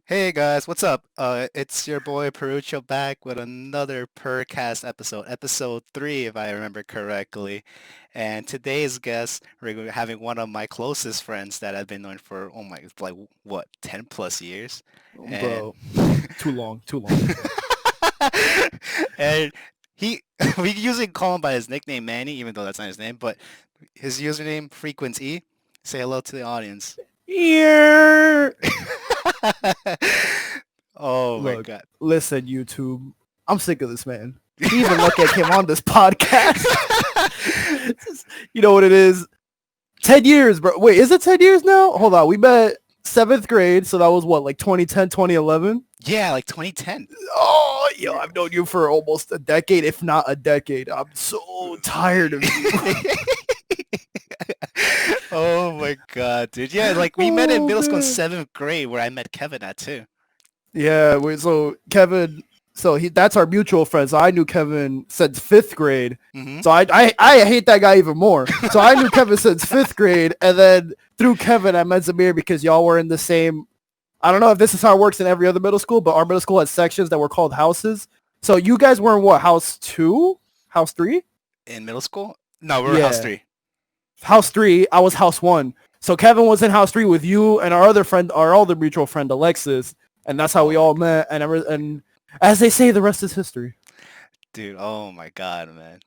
Hey guys, what's up? It's your boy Perucho back with another Percast episode, episode 3 if I remember correctly. And today's guest, we're having one of my closest friends that I've been knowing for, oh my, like what, 10 plus years? And Bro, too long, too long. and he we usually call him by his nickname Manny, even though that's not his name, but his username Frequency. Say hello to the audience. Yeah. Oh my Look, God. listen, YouTube. I'm sick of this man. He even look at him on this podcast. You know what it is? 10 years, bro. Wait, is it 10 years now? Hold on. We met 7th grade, so that was what, like 2010, 2011? Yeah, like 2010. Oh, yo, I've known you for almost a decade, if not a decade. I'm so tired of you. Oh my God, dude. Yeah, like we met in Oh, middle school in man. seventh grade where I met Kevin at too. Yeah, so Kevin, that's our mutual friend. So I knew Kevin since 5th grade. Hmm. So I hate that guy even more. So I knew Kevin since 5th grade, and then through Kevin I met Zamir because y'all were in the same. I don't know if this is how it works in every other middle school, but our middle school had sections that were called houses. So you guys were in what, house 2, house 3? In middle school? No, we were house Yeah, three. house 3. I was house 1. So Kevin was in house 3 with you and our other friend, our other mutual friend Alexis, and that's how we Oh my all God. met. And as they say, the rest is history. Dude, oh my God, man.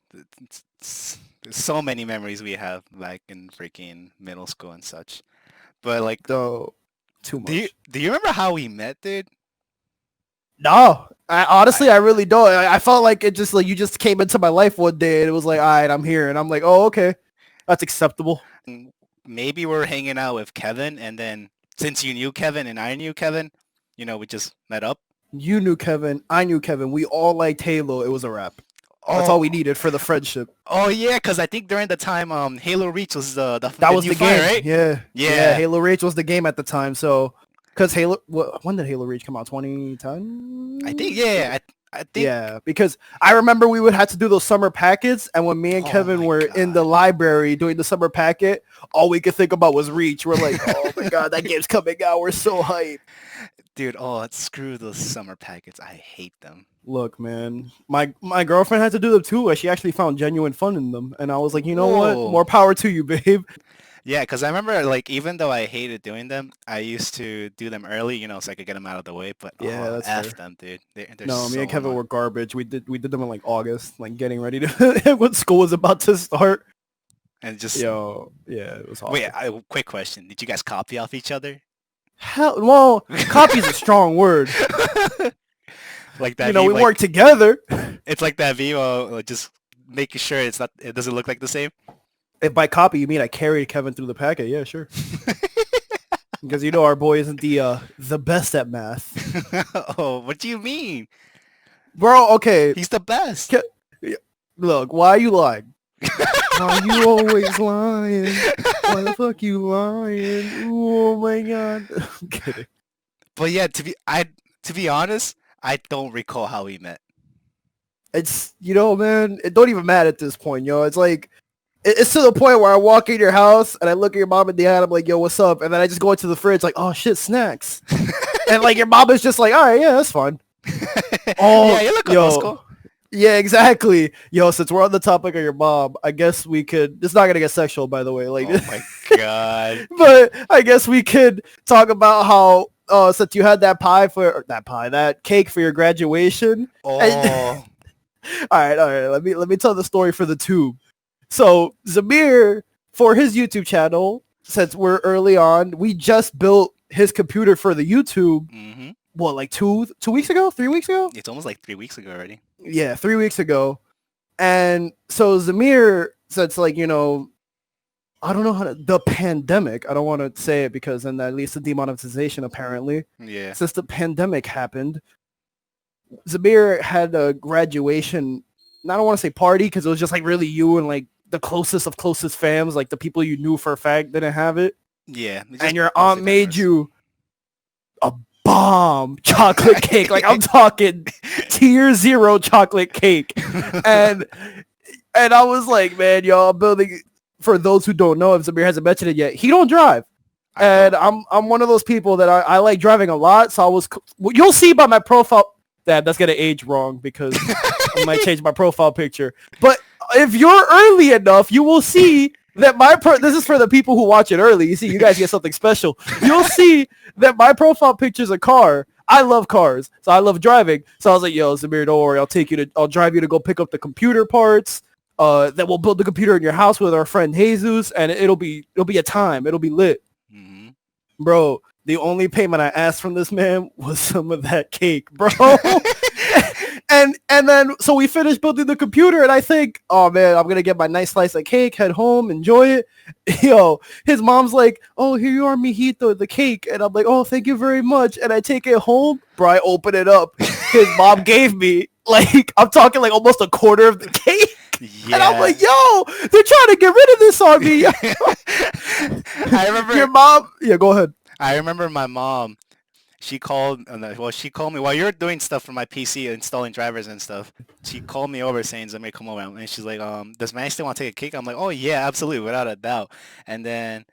There's so many memories we have back in freaking middle school and such. But like, So too do you much. do you remember how we met, dude? No, I I honestly, I really don't. I felt like it just like you just came into my life one day and it was like, all right, I'm here, and I'm like, oh, okay, that's acceptable. maybe we're hanging out with Kevin and then since you knew Kevin and I knew Kevin, we just met up. You knew Kevin, I knew Kevin. We all liked Halo. It was a wrap. That's all Oh, we needed for the friendship. oh yeah, because I think during the time Halo Reach was That the was new the fire, game. right? Yeah, yeah. Yeah. Halo Reach was the game at the time. So, because when did Halo Reach come out? 2010. I think Yeah, because I remember we would have to do those summer packets, and when me and oh Kevin my were in the God. library doing the summer packet, all we could think about was Reach. We're like, oh my god, that game's coming out. We're so hyped. Dude, oh, screw those summer packets. I hate them. Look, man, my girlfriend had to do them too. And she actually found genuine fun in them, and I was like, you know what? Whoa. More power to you, babe. Yeah, because I remember like even though I hated doing them, I used to do them early, so I could get them out of the way. But Yeah, oh, that's F fair. them, dude. They're No, me and so Kevin annoying. were garbage. We did them in like August, like getting ready to when school was about to start. And just Yo, yeah, it was wait, awful. quick question. Did you guys copy off each other? Hell, well, copy is a strong word. Like You that know, meme, we like work together. it's like that meme, just making sure it doesn't look like the same. If by copy you mean I carried Kevin through the packet, yeah, sure. Because you know our boy isn't the best at math, Oh, what do you mean? bro. Okay, He's the best. Ke- yeah, look, why are you lying? Why you always lying? Why the fuck you lying? Oh my god. I'm kidding. But yeah, to be honest, I don't recall how we met. It's man, it don't even matter at this point, yo. It's like it's to the point where I walk in your house and I look at your mom and dad. I'm like, yo, what's up? And then I just go into the fridge like, oh shit, snacks. And like your mom is just like, all right, yeah, that's fine. Yeah, Oh, you look old yo. school. Yeah, exactly. Yo, since we're on the topic of your mom, I guess we could. It's not gonna get sexual, by the way. Like, Oh my God. but I guess we could talk about how since you had that cake for your graduation. And, Oh, all right. Let me tell the story for the tube. So Zamir, for his YouTube channel, since we're early on, we just built his computer for the YouTube. hmm. What, like 2 weeks ago, 3 weeks ago? It's almost like 3 weeks ago already. Yeah, 3 weeks ago. And so Zamir, since like I don't know how to the pandemic. I don't want to say it because then that leads to demonetization. Apparently, Yeah. since the pandemic happened, Zamir had a graduation. I don't want to say party because it was just like really you and like the closest of closest fams, like the people you knew for a fact didn't have it, Yeah. It's and just your aunt mostly made famous. you a bomb chocolate cake. Like I'm talking tier zero chocolate cake, and I was like, man, y'all building. For those who don't know, if Zamir hasn't mentioned it yet, he don't drive. I And don't. I'm one of those people that I like driving a lot. So you'll see by my profile that's gonna age wrong because I might change my profile picture. But if you're early enough, you will see that this is for the people who watch it early. You see, you guys get something special. You'll see that my profile picture is a car. I love cars, so I love driving. So I was like, yo, Zamir, don't worry. I'll drive you to go pick up the computer parts. That we'll build the computer in your house with our friend Jesus, and it'll be a time. It'll be lit. Hmm. Bro, the only payment I asked from this man was some of that cake, bro. and then so we finished building the computer, and I think, oh man, I'm gonna get my nice slice of cake, head home, enjoy it. Yo, his mom's like, oh, here you are, mijito, the cake, and I'm like, oh, thank you very much. And I take it home, bro. I open it up. His mom gave me like I'm talking like almost a quarter of the cake. And I'm Yeah. like, yo, they're trying to get rid of this on me. I Your remember. mom, yeah, go ahead. I remember my mom. She called. Well, she called me while you're doing stuff for my PC, installing drivers and stuff. She called me over saying, "Let me come over," and she's like, does man still want to take a cake?" I'm like, "Oh yeah, absolutely, without a doubt." And then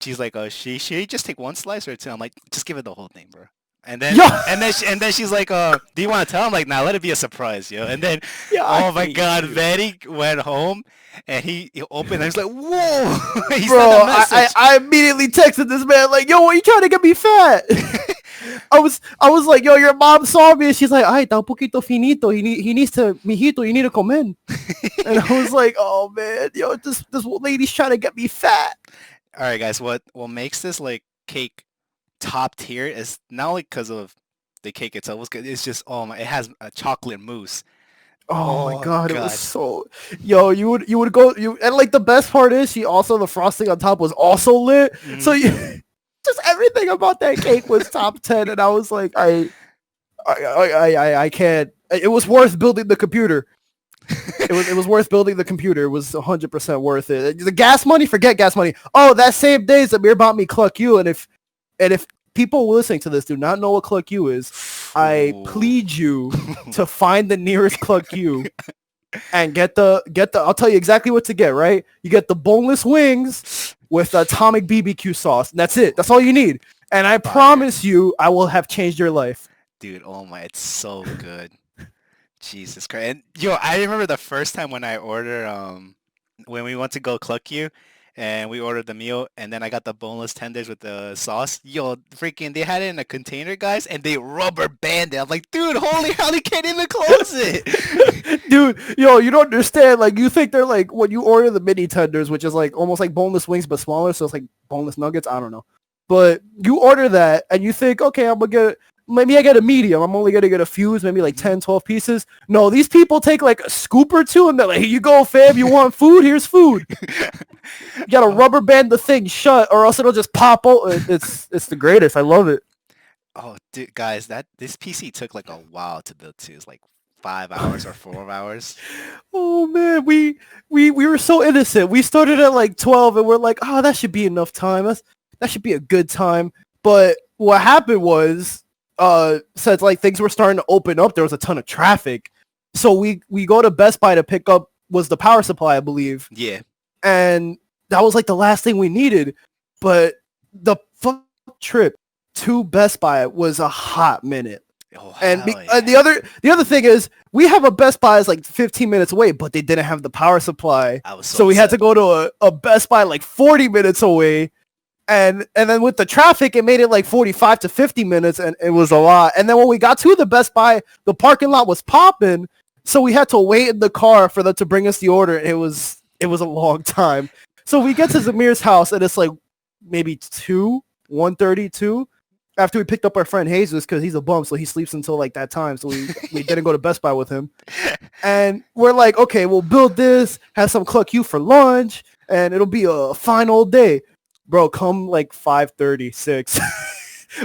she's like, she just take one slice or two?" I'm like, "Just give it the whole thing, bro." And then Yo, she's like, "Do you want to tell?" I'm like, "Nah, let it be a surprise, yo." And then, yeah, I oh my hate God, you. Manny went home and he opened and he's like, "Whoa!" He Bro, sent a I, message. I immediately texted this man like, yo, what you trying to get me fat? I was like, yo, your mom saw me and she's like, ay, está un poquito finito. He needs to, mijito, you need to come in. And I was like, oh man, yo, this lady's trying to get me fat. All right, guys. What makes this like cake top tier is not only because of the cake itself was good. It's just oh my, it has a chocolate mousse. Oh my Oh god, it was God. so yo, you would go and like the best part is she also the frosting on top was also lit. So Hmm. you just everything about that cake was top 10 and I was like I can't. It was worth building the computer. It was worth building the computer. It was 100% worth it. The gas money, forget gas money. Oh, that same day Zamir bought me Cluck You, and if people listening to this do not know what Cluck You is, I Ooh. plead you to find the nearest Cluck You and get the. I'll tell you exactly what to get. Right, you get the boneless wings with atomic BBQ sauce. And that's it. That's all you need. And I Fire, promise you, I will have changed your life. dude. Oh my, it's so good. Jesus Christ. And yo, I remember the first time when I ordered when we went to go Cluck You and we ordered the meal and then I got the boneless tenders with the sauce. Yo, freaking they had it in a container, guys, and they rubber banded. I'm like, dude, holy hell, they can't even close it. Dude, yo, you don't understand. Like, you think they're like when you order the mini tenders, which is like almost like boneless wings but smaller, so it's like boneless nuggets. I don't know, but you order that and you think, okay, I'm gonna get maybe I get a medium. I'm only gonna get a few, maybe like Mhm. 10, 12 pieces. No, these people take like a scoop or two and they're like, here you go, fam. You want food? Here's food. You gotta Oh, rubber band the thing shut, or else it'll just pop out. It's the greatest. I love it. oh, dude, guys, that this PC took like a while to build too. It's like 5 hours or 4 hours. Oh man, we were so innocent. We started at like 12 and we're like, oh, that should be enough time. That should be a good time. But what happened was, since like things were starting to open up, there was a ton of traffic. So we go to Best Buy to pick up was the power supply, I believe. Yeah. And that was like the last thing we needed. But the fuck trip to Best Buy was a hot minute. Oh And, hell the yeah. other thing is we have a Best Buy is like 15 minutes away, but they didn't have the power supply, I was so so we had to upset. go to a Best Buy like 40 minutes away, and then with the traffic, it made it like 45 to 50 minutes, and it was a lot. And then when we got to the Best Buy, the parking lot was popping, so we had to wait in the car for them to bring us the order. And it was a long time. So we get to Zamir's house, and it's like maybe 1:32 after we picked up our friend Jesus because he's a bum, so he sleeps until like that time. So we didn't go to Best Buy with him, and we're like, okay, we'll build this, have some Cluck You for lunch, and it'll be a fine old day. Bro, come like 5:36.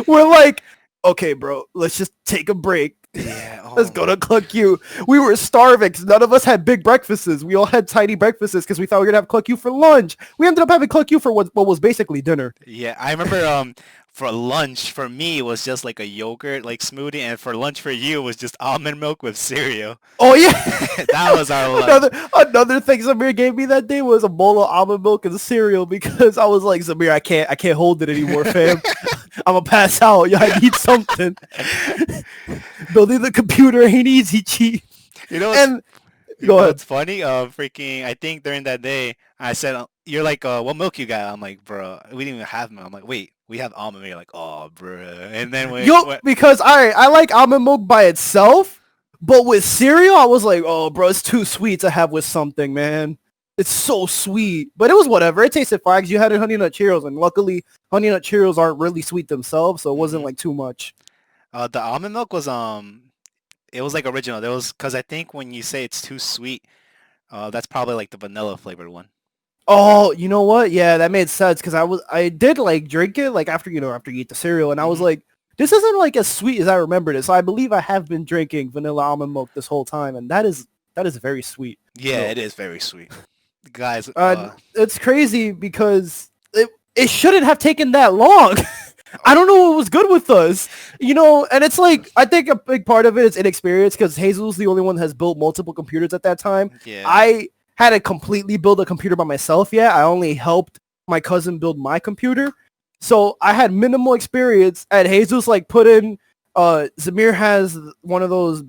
We're like, okay, bro, let's just take a break. Yeah. Let's Oh go my. to Cluck You. We were starving because none of us had big breakfasts. We all had tiny breakfasts because we thought we were gonna have Cluck You for lunch. We ended up having Cluck You for what was basically dinner. Yeah, I remember for lunch for me it was just like a yogurt like smoothie, and for lunch for you was just almond milk with cereal. Oh yeah. That was our lunch. Another thing Zamir gave me that day was a bowl of almond milk and cereal because I was like, Zamir, I can't hold it anymore, fam. I'm gonna pass out. Yeah, I need something. Building the computer ain't easy, cheat. You know what's And you go know ahead. what's funny? Freaking, I think during that day I said, "You're like, what milk you got?" I'm like, "Bro, we didn't even have milk." I'm like, "Wait, we have almond milk." You're like, "Oh, bro." And then Yo, because I like almond milk by itself, but with cereal, I was like, oh, bro, it's too sweet to have with something, man. It's so sweet, but it was whatever. It tasted fine because you had it Honey Nut Cheerios, and luckily, Honey Nut Cheerios aren't really sweet themselves, so it wasn't hmm like too much. the almond milk was it was like original. There was because I think when you say it's too sweet, that's probably like the vanilla flavored one. Oh, you know what? Yeah, that made sense because I did like drink it like after you eat the cereal, and I was hmm like, this isn't like as sweet as I remembered it. So I believe I have been drinking vanilla almond milk this whole time, and that is very sweet Yeah, it milk. is very sweet, guys. It's crazy because it shouldn't have taken that long. I don't know what was good with us, and it's like I think a big part of it is inexperience because Hazel's the only one that has built multiple computers at that time. Yeah. I hadn't completely built a computer by myself yet. I only helped my cousin build my computer. So I had minimal experience and Hazel's like put in Zamir has one of those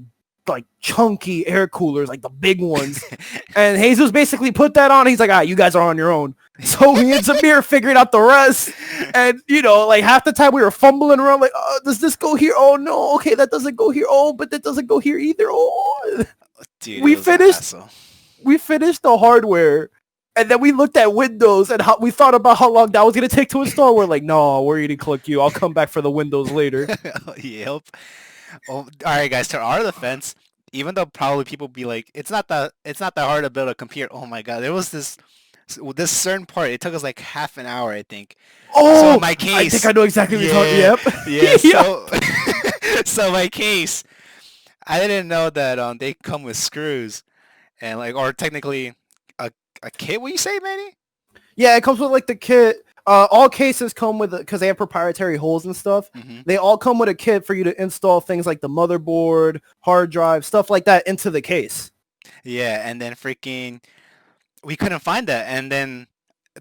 like chunky air coolers, like the big ones. And Jesus basically put that on. He's like, you guys are on your own. So me and Zamir figured out the rest. And, like half the time we were fumbling around like, does this go here? Oh, no. Okay, that doesn't go here. Oh, but that doesn't go here either. Oh, Dude, it we was a finished. hassle. We finished the hardware. And then we looked at Windows and we thought about how long that was going to take to install. We're like, no, we're eating click you. I'll come back for the Windows later. Yep. Oh, all right, guys. To our defense, even though probably people be like, it's not that hard to build a computer. Oh my God, there was this certain part. It took us like half an hour, I think. So in Oh, my I think case, I know exactly what you're talking. yeah, Yep. yeah. Yeah. So my case, I didn't know that they come with screws and like, or technically a a kit. What you say, Manny? Yeah, it comes with like the kit. All cases come with it because they have proprietary holes and stuff. hmm They all come with a kit for you to install things like the motherboard, hard drive, stuff like that into the case. Yeah, and then freaking we couldn't find that, and then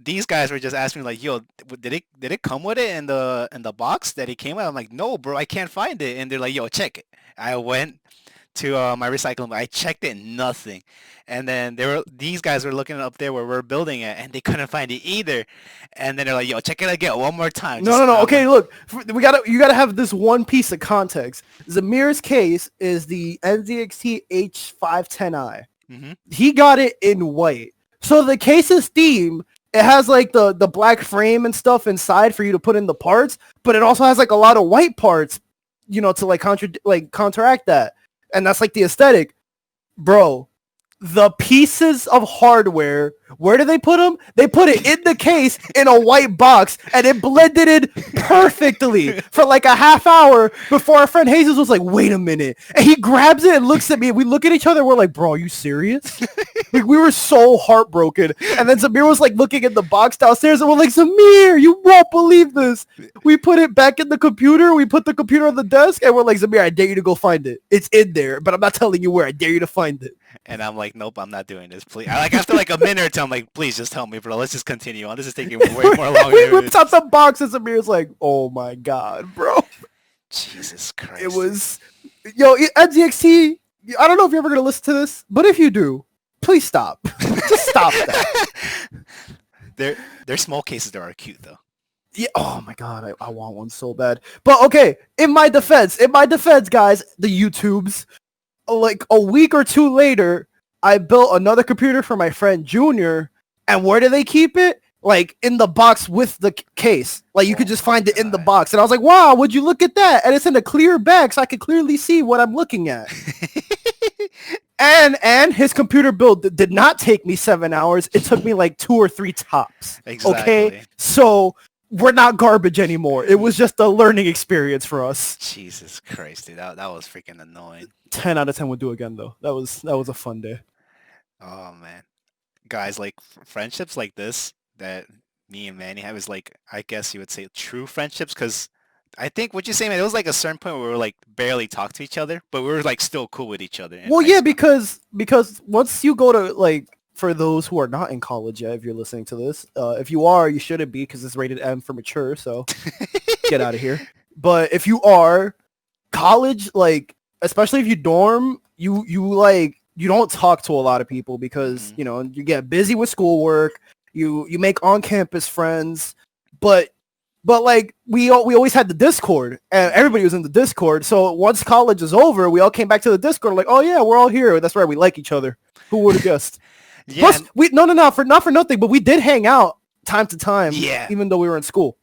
these guys were just asking me like, "Yo, did it come with it in the box that it came with?" I'm like, "No, bro, I can't find it." And they're like, "Yo, check it." I went to my recycling. I checked it, nothing. And then these guys were looking up there where we're building it, and they couldn't find it either. And then they're like, "Yo, check it again one more time." No, Just no, no. I'm Okay, like, look, you gotta have this one piece of context. Zamir's case is the NZXT H510i. hmm He got it in white. So the case's theme, it has like the black frame and stuff inside for you to put in the parts, but it also has like a lot of white parts, to like counteract that. And that's like the aesthetic. Bro, the pieces of hardware, where do they put them? They put it in the case in a white box, and it blended in perfectly for like a half hour before our friend Jesus was like, wait a minute. And he grabs it and looks at me, and we look at each other, and we're like, bro, are you serious? Like, we were so heartbroken. And then Zamir was like looking at the box downstairs, and we're like, Zamir, you won't believe this. We put it back in the computer. We put the computer on the desk, and we're like, Zamir, I dare you to go find it. It's in there, but I'm not telling you where. I dare you to find it. and I'm like, "Nope, I'm not doing this. Please." Like after like a minute or two, I'm like, "Please just tell me, bro. Let's just continue on. This is taking way more longer We than ripped out it's." the box and Samir's like, oh my god, bro. Jesus It Christ, dude. was, NZXT, I don't know if you're ever going to listen to this, but if you do, please stop. Just stop that. Their small cases there are cute though. Yeah. Oh my god, I want one so bad. But okay, in my defense, guys, the YouTubes, like a week or two later, I built another computer for my friend Junior, and where do they keep it? Like in the box with the case. Like you could Oh just my find it in the God. box. And I was like, wow, would you look at that? And it's in a clear bag so I can clearly see what I'm looking at. And his computer build did not take me 7 hours. It took me like 2 or 3 tops. Okay? Exactly. So we're not garbage anymore. It was just a learning experience for us. Jesus Christ, dude. That was freaking annoying. 10 out of 10 would do again though. That was a fun day. Oh man. Guys, like friendships like this that me and Manny have is like, I guess you would say true friendships, because I think what you saying, man, it was like a certain point where we were like barely talk to each other, but we were like still cool with each other in Well, high yeah, school. because once you go to like for those who are not in college yet, if you're listening to this, if you are, you shouldn't be because it's rated M for mature. So get out of here. But if you are, college, like especially if you dorm, you don't talk to a lot of people because Hmm. you get busy with schoolwork. You make on campus friends, but like we always had the Discord and Hmm. everybody was in the Discord. So once college is over, we all came back to the Discord like, oh yeah, we're all here. That's right, we like each other. Who would have guessed? Yeah, Plus, and we no no no for not for nothing, but we did hang out time to time, yeah, even though we were in school.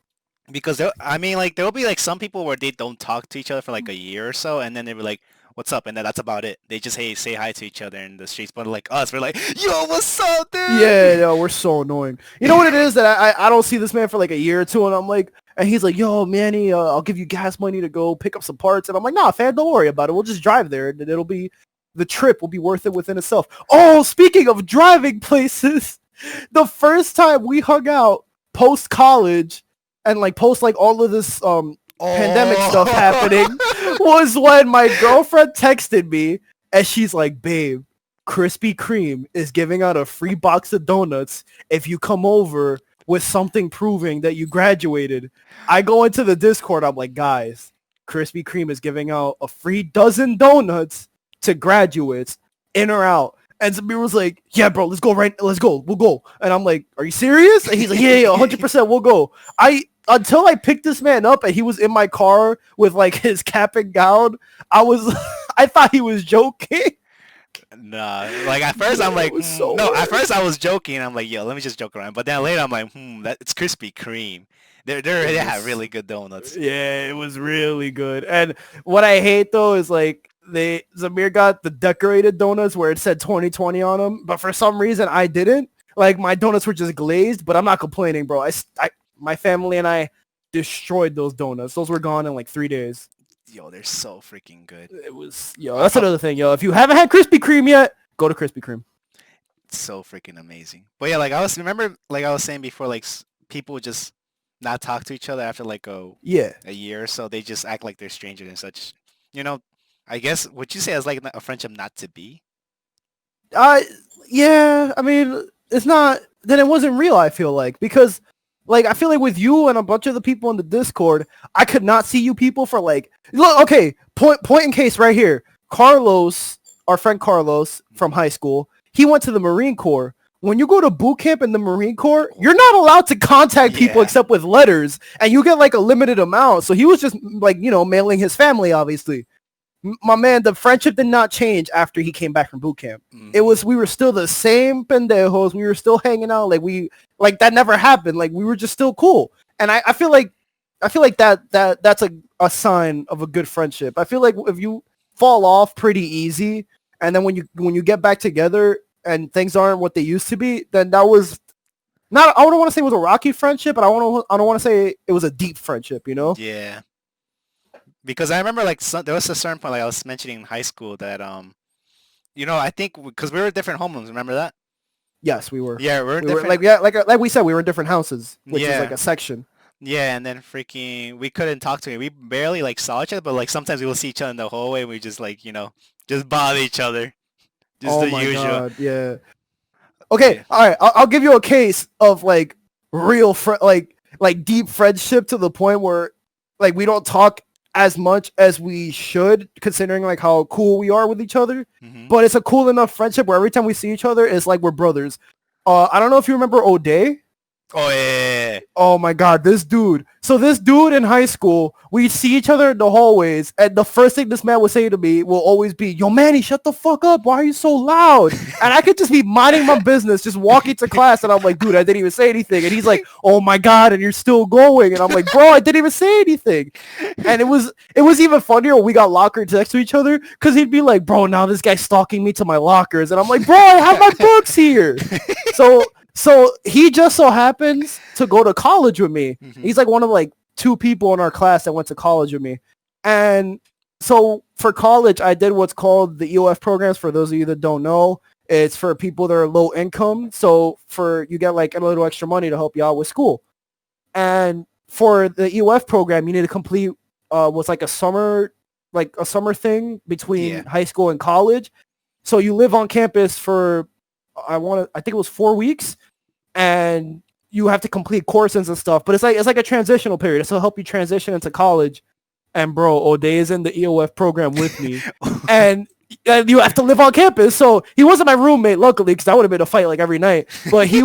because I mean, like there'll be like some people where they don't talk to each other for like a year or so, and then they were like, "What's up?" And then that's about it. They just say hi to each other in the streets. But like us, we're like, "Yo, what's up, Yeah, dude?" no, we're so annoying. You know what it is that I don't see this man for like a year or two, and I'm like, and he's like, yo, Manny, I'll give you gas money to go pick up some parts, and I'm like, nah, fam, don't worry about it. We'll just drive there, and it'll be the trip will be worth it within itself. Oh, speaking of driving places, the first time we hung out post college and like post like all of this pandemic stuff Oh. happening was when my girlfriend texted me and she's like, babe, Krispy Kreme is giving out a free box of donuts if you come over with something proving that you graduated. I go into the Discord. I'm like, guys, Krispy Kreme is giving out a free dozen donuts to graduates, in or out. And Samir was like, yeah, bro, let's go, we'll go. And I'm like, are you serious? And he's like, yeah, 100% we'll go. Until I picked this man up and he was in my car with like his cap and gown, I was, I thought he was joking. Nah, like at first I'm Dude, it like, was hmm. so No, at weird. first I was joking. I'm like, yo, let me just joke around. But then later I'm like, that it's Krispy Kreme. It They have was really good donuts. Yeah, it was really good. And what I hate though is like Zamir got the decorated donuts where it said 2020 on them, but for some reason I didn't. Like my donuts were just glazed, but I'm not complaining, bro. My family and I destroyed those donuts. Those were gone in like 3 days. Yo, they're so freaking good. It was yo. I, That's I, another thing, yo. If you haven't had Krispy Kreme yet, go to Krispy Kreme. it's so freaking amazing. But yeah, like I was remember, like I was saying before, like people would just not talk to each other after like Yeah. a year or so. They just act like they're strangers and such. You know, I guess what you say is like a friendship not to be. Uh, yeah. I mean, it's not. Then it wasn't real. I feel like because, like, I feel like with you and a bunch of the people in the Discord, I could not see you people for like. Look, okay. Point in case right here. Carlos, our friend Carlos from Hmm. high school, he went to the Marine Corps. When you go to boot camp in the Marine Corps, you're not allowed to contact people Yeah. except with letters, and you get like a limited amount. So he was just like, mailing his family, obviously. My man, the friendship did not change after he came back from boot camp. Hmm. We were still the same pendejos. We were still hanging out. Like that never happened. Like we were just still cool. And I feel like that's a sign of a good friendship. I feel like if you fall off pretty easy, and then when you get back together and things aren't what they used to be, then that was not. I don't want to say it was a rocky friendship, but I don't want to say it was a deep friendship. You know? Yeah. Because I remember like there was a certain point like I was mentioning in high school that I think because we were different homeless. Remember that? Yes, we were. Yeah, we were We were different. like, yeah, like we said, we were in different houses, which is like Yeah. a section. Yeah, and then freaking we couldn't talk to him. We barely like saw each other, but like sometimes we will see each other in the hallway and we just like, just bother each other. Just Oh the my usual. god, yeah. Okay, Yeah. all right. I'll give you a case of like real like deep friendship to the point where like we don't talk as much as we should, considering like how cool we are with each other. Hmm. But it's a cool enough friendship where every time we see each other, it's like we're brothers. I don't know if you remember O'Day. Oh yeah. Oh my god, this dude. So this dude in high school, we'd see each other in the hallways, and the first thing this man would say to me will always be, yo, Manny, shut the fuck up. Why are you so loud? And I could just be minding my business, just walking to class, and I'm like, dude, I didn't even say anything. And he's like, oh my god, and you're still going. And I'm like, bro, I didn't even say anything. And it was even funnier when we got lockers next to each other, because he'd be like, bro, now this guy's stalking me to my lockers. And I'm like, bro, I have my books here. So he just so happens to go to college with me. Hmm. He's like one of like two people in our class that went to college with me. And so for college, I did what's called the EOF programs. For those of you that don't know, it's for people that are low income. So you get like a little extra money to help you out with school. And for the EOF program, you need to complete was like a summer thing between Yeah. high school and college. So you live on campus for I think it was 4 weeks, and you have to complete courses and stuff. But it's like a transitional period. It's to help you transition into college. And bro, O'Day is in the EOF program with me, and you have to live on campus. So he wasn't my roommate, luckily, because that would have been a fight like every night. But we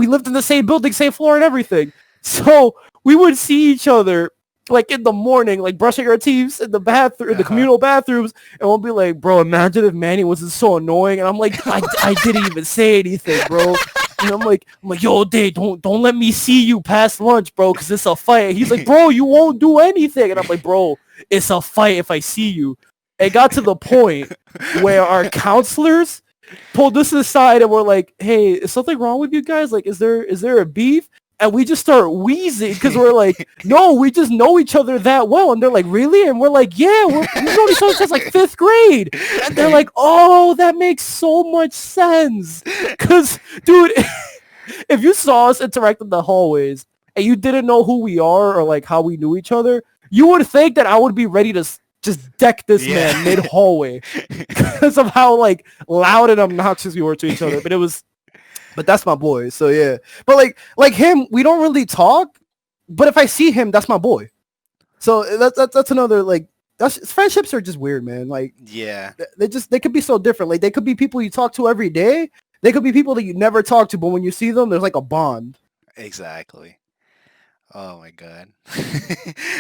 lived in the same building, same floor, and everything. So we would see each other like in the morning, like brushing our teeth in the bathroom, in the Uh-huh. communal bathrooms, and we'll be like, bro, imagine if Manny wasn't so annoying. And I'm like, I didn't even say anything, bro. And I'm like, yo, Day, don't let me see you past lunch, bro, because it's a fight. And he's like, bro, you won't do anything. And I'm like, bro, it's a fight if I see you. It got to the point where our counselors pulled us aside and were like, hey, is something wrong with you guys? Like, is there a beef? And we just start wheezing because we're like, no, we just know each other that well. And they're like, really? And we're like, yeah, we've known each other since like 5th grade. And they're like, oh, that makes so much sense. Because, dude, if you saw us interact in the hallways and you didn't know who we are or like how we knew each other, you would think that I would be ready to just deck this man mid hallway because of how like loud and obnoxious we were to each other. But that's my boy. So yeah. But like him, we don't really talk. But if I see him, that's my boy. So that's another like friendships are just weird, man. Like Yeah. they could be so different. Like they could be people you talk to every day. They could be people that you never talk to, but when you see them, there's like a bond. Exactly. Oh my god.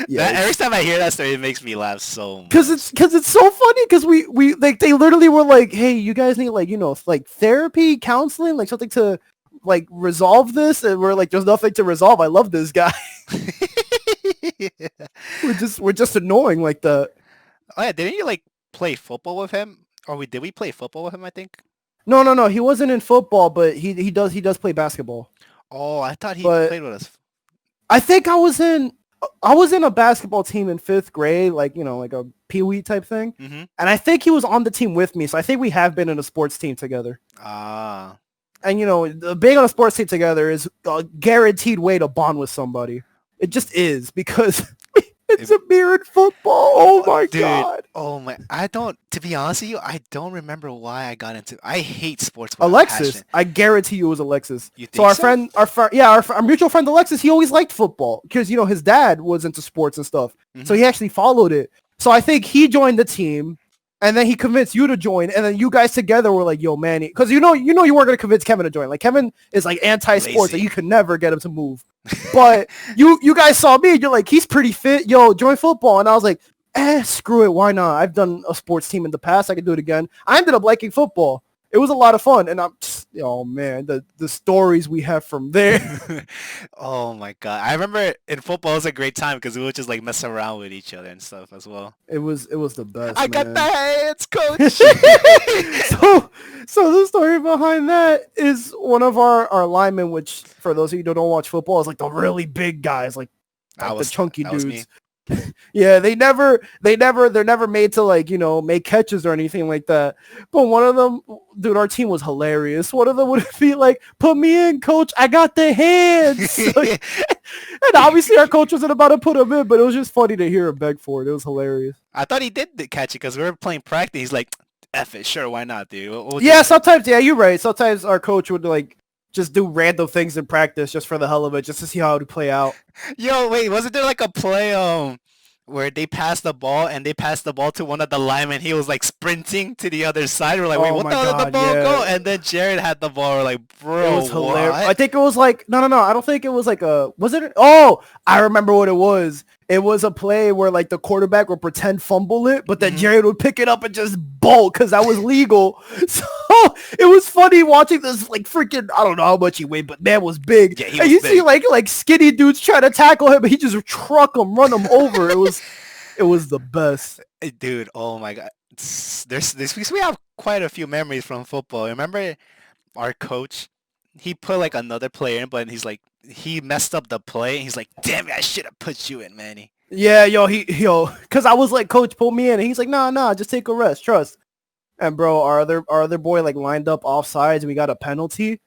Yeah, Every time I hear that story, it makes me laugh so Cause much. it's so funny because we like they literally were like, hey, you guys need like like therapy, counseling, like something to like resolve this, and we're like, there's nothing to resolve. I love this guy. we're just annoying like the Oh yeah, didn't you like play football with him? Or did we play football with him, I think? no, he wasn't in football, but he does play basketball. Oh, I thought he But played with us. I think I was in a basketball team in 5th grade, like like a pee-wee type thing, Mm-hmm. and I think he was on the team with me. So I think we have been in a sports team together. Ah. And being on a sports team together is a guaranteed way to bond with somebody. It just is because it's If- a mirrored football. Oh my Dude, god. oh my, to be honest with you, I don't remember why I got into, I hate sports with a Alexis, passion. I guarantee you it was Alexis. You So think so? our mutual friend Alexis, he always liked football because his dad was into sports and stuff. So Mm-hmm. he actually followed it. So I think he joined the team, and then he convinced you to join, and then you guys together were like, "Yo, Manny," because you weren't gonna convince Kevin to join. Like Kevin is like anti-sports, Lazy. and you could never get him to move. But you guys saw me, and you're like, he's pretty fit. Yo, join football, and I was like, screw it, why not? I've done a sports team in the past. I could do it again. I ended up liking football. It was a lot of fun, and oh man, the stories we have from there. Oh my god. I remember in football it was a great time because we would just like mess around with each other and stuff as well. It was the best, I got the man. hands, coach. so so the story behind that is one of our linemen, which for those of you who don't watch football, is like the really big guys, like the chunky That was me. dudes. Yeah, they're never made to like, make catches or anything like that. But one of them, dude, our team was hilarious. One of them would be like, put me in, coach. I got the hands. Like, and obviously our coach wasn't about to put him in, but it was just funny to hear him beg for it. It was hilarious. I thought he did catch it because we were playing practice. He's like, F it, sure, why not, dude? We'll Yeah, just sometimes, yeah, you're right. Sometimes our coach would like just do random things in practice just for the hell of it, just to see how it would play out. Yo, wait, wasn't there like a play where they passed the ball and they passed the ball to one of the linemen? He was like sprinting to the other side. We're like, wait, Oh what my the hell did the God, ball go? yeah. And then Jared had the ball. We're like, It bro, was hilarious. I what? think it was like no. I don't think it was like was it? Oh, I remember what it was. It was a play where like the quarterback would pretend fumble it, but then Mhm. Jared would pick it up and just bolt because that was legal. So it was funny watching this like freaking, I don't know how much he weighed, but man was big. Yeah, he And was you see big. like skinny dudes trying to tackle him, but he just truck him, run him over. It was the best. Dude, oh my god. We have quite a few memories from football. Remember our coach? He put like another player in, but he's like, he messed up the play. And he's like, damn it, I should have put you in, Manny. Yeah, because I was like, coach, pull me in, and he's like, nah, just take a rest, trust. And bro, our other boy like lined up off sides, and we got a penalty.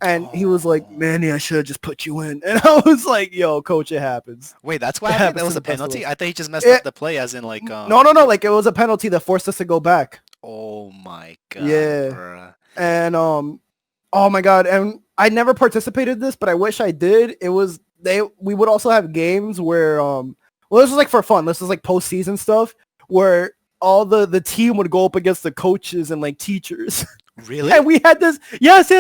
And he was like, Oh. Manny, I should have just put you in. And I was like, yo, coach, it happens. Wait, that's what It happened? happens That to was the a best of penalty? us. I thought he just messed up It, the play as in like no. Like it was a penalty that forced us to go back. oh my god, Yeah. bruh. And oh my god. And I never participated in this, but I wish I did. We would also have games where well, this was like for fun. This was like postseason stuff where all the team would go up against the coaches and like teachers. Really? And we had this, yes.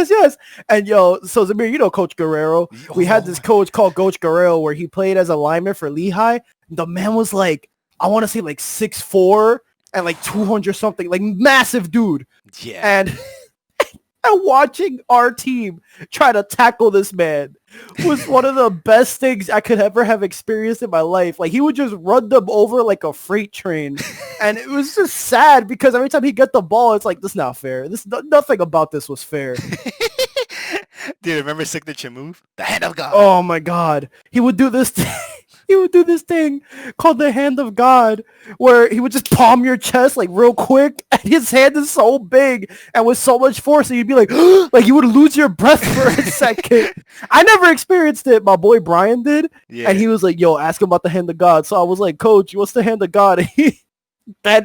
And yo, so Zamir, you know Coach Guerrero. We had this Oh. coach called Coach Guerrero where he played as a lineman for Lehigh. The man was like, I want to say like 6'4" and like 200 something, like massive dude. Yeah. And and watching our team try to tackle this man was one of the best things I could ever have experienced in my life. Like he would just run them over like a freight train. And it was just sad because every time he get the ball, it's like, this is not fair. Nothing about this was fair. Do you remember signature move? The hand of God. Oh my God. He would do this he would do this thing called the hand of God where he would just palm your chest like real quick and his hand is so big and with so much force that you'd be like like you would lose your breath for a second. I never experienced it. My boy Brian did. Yeah. And he was like, yo, ask him about the hand of God. So I was like, Coach, what's the hand of God? And he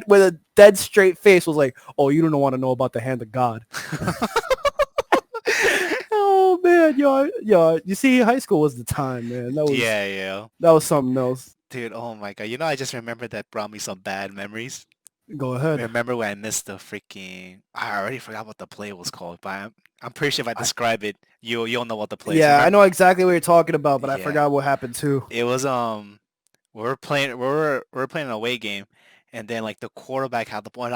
with a dead straight face was like, oh, you don't want to know about the hand of God. Oh man, yo, you see, high school was the time, man. Yeah. That was something else. Dude, oh my god. You know, I just remembered that brought me some bad memories. Go ahead. Remember when I missed the freaking... I already forgot what the play was called, but I'm pretty sure if I describe it, you'll know what the play is. Yeah, I Remember? know exactly what you're talking about, but I Yeah. forgot what happened too. It was we were playing an away game, and then like the quarterback had the ball, and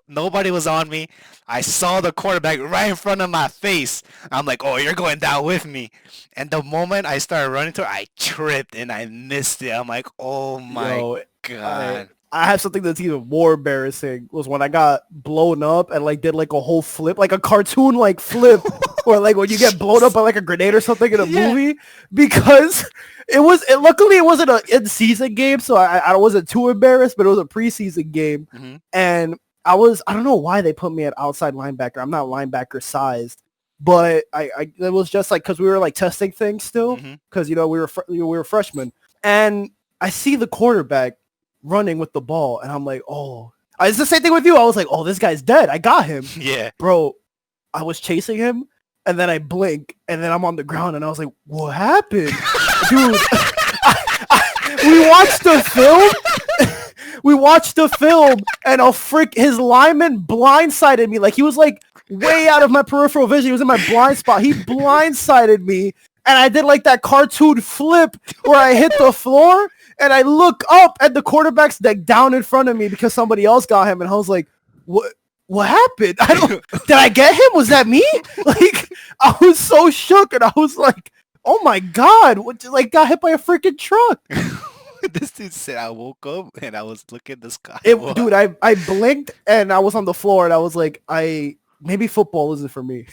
nobody was on me. I saw the quarterback right in front of my face. I'm like, oh, you're going down with me. And the moment I started running to her, I tripped and I missed it. I'm like, oh my Yo, god. I have something that's even more embarrassing was when I got blown up and like did like a whole flip, like a cartoon like flip, or like when you get blown up by like a grenade or something in a Yeah. movie, because luckily it wasn't an in-season game, so I wasn't too embarrassed, but it was a preseason game, Mm-hmm. and I don't know why they put me at outside linebacker. I'm not linebacker sized, but it was just like because we were like testing things still, Mm-hmm. because you know we were freshmen, and I see the quarterback running with the ball, and I'm like, oh, it's the same thing with you. I was like, oh, this guy's dead. I got him, Yeah. bro. I was chasing him, and then I blink, and then I'm on the ground, and I was like, what happened, dude? We watched the film. We watched the film, and his lineman blindsided me. Like he was like way out of my peripheral vision. He was in my blind spot. He blindsided me, and I did like that cartoon flip where I hit the floor, and I look up, and the quarterback's like down in front of me because somebody else got him, and I was like, what happened? Did I get him? Was that me? Like I was so shook, and I was like, oh my God, like got hit by a freaking truck. This dude said I woke up and I was looking at the sky. Dude, I blinked and I was on the floor, and I was like, maybe football isn't for me.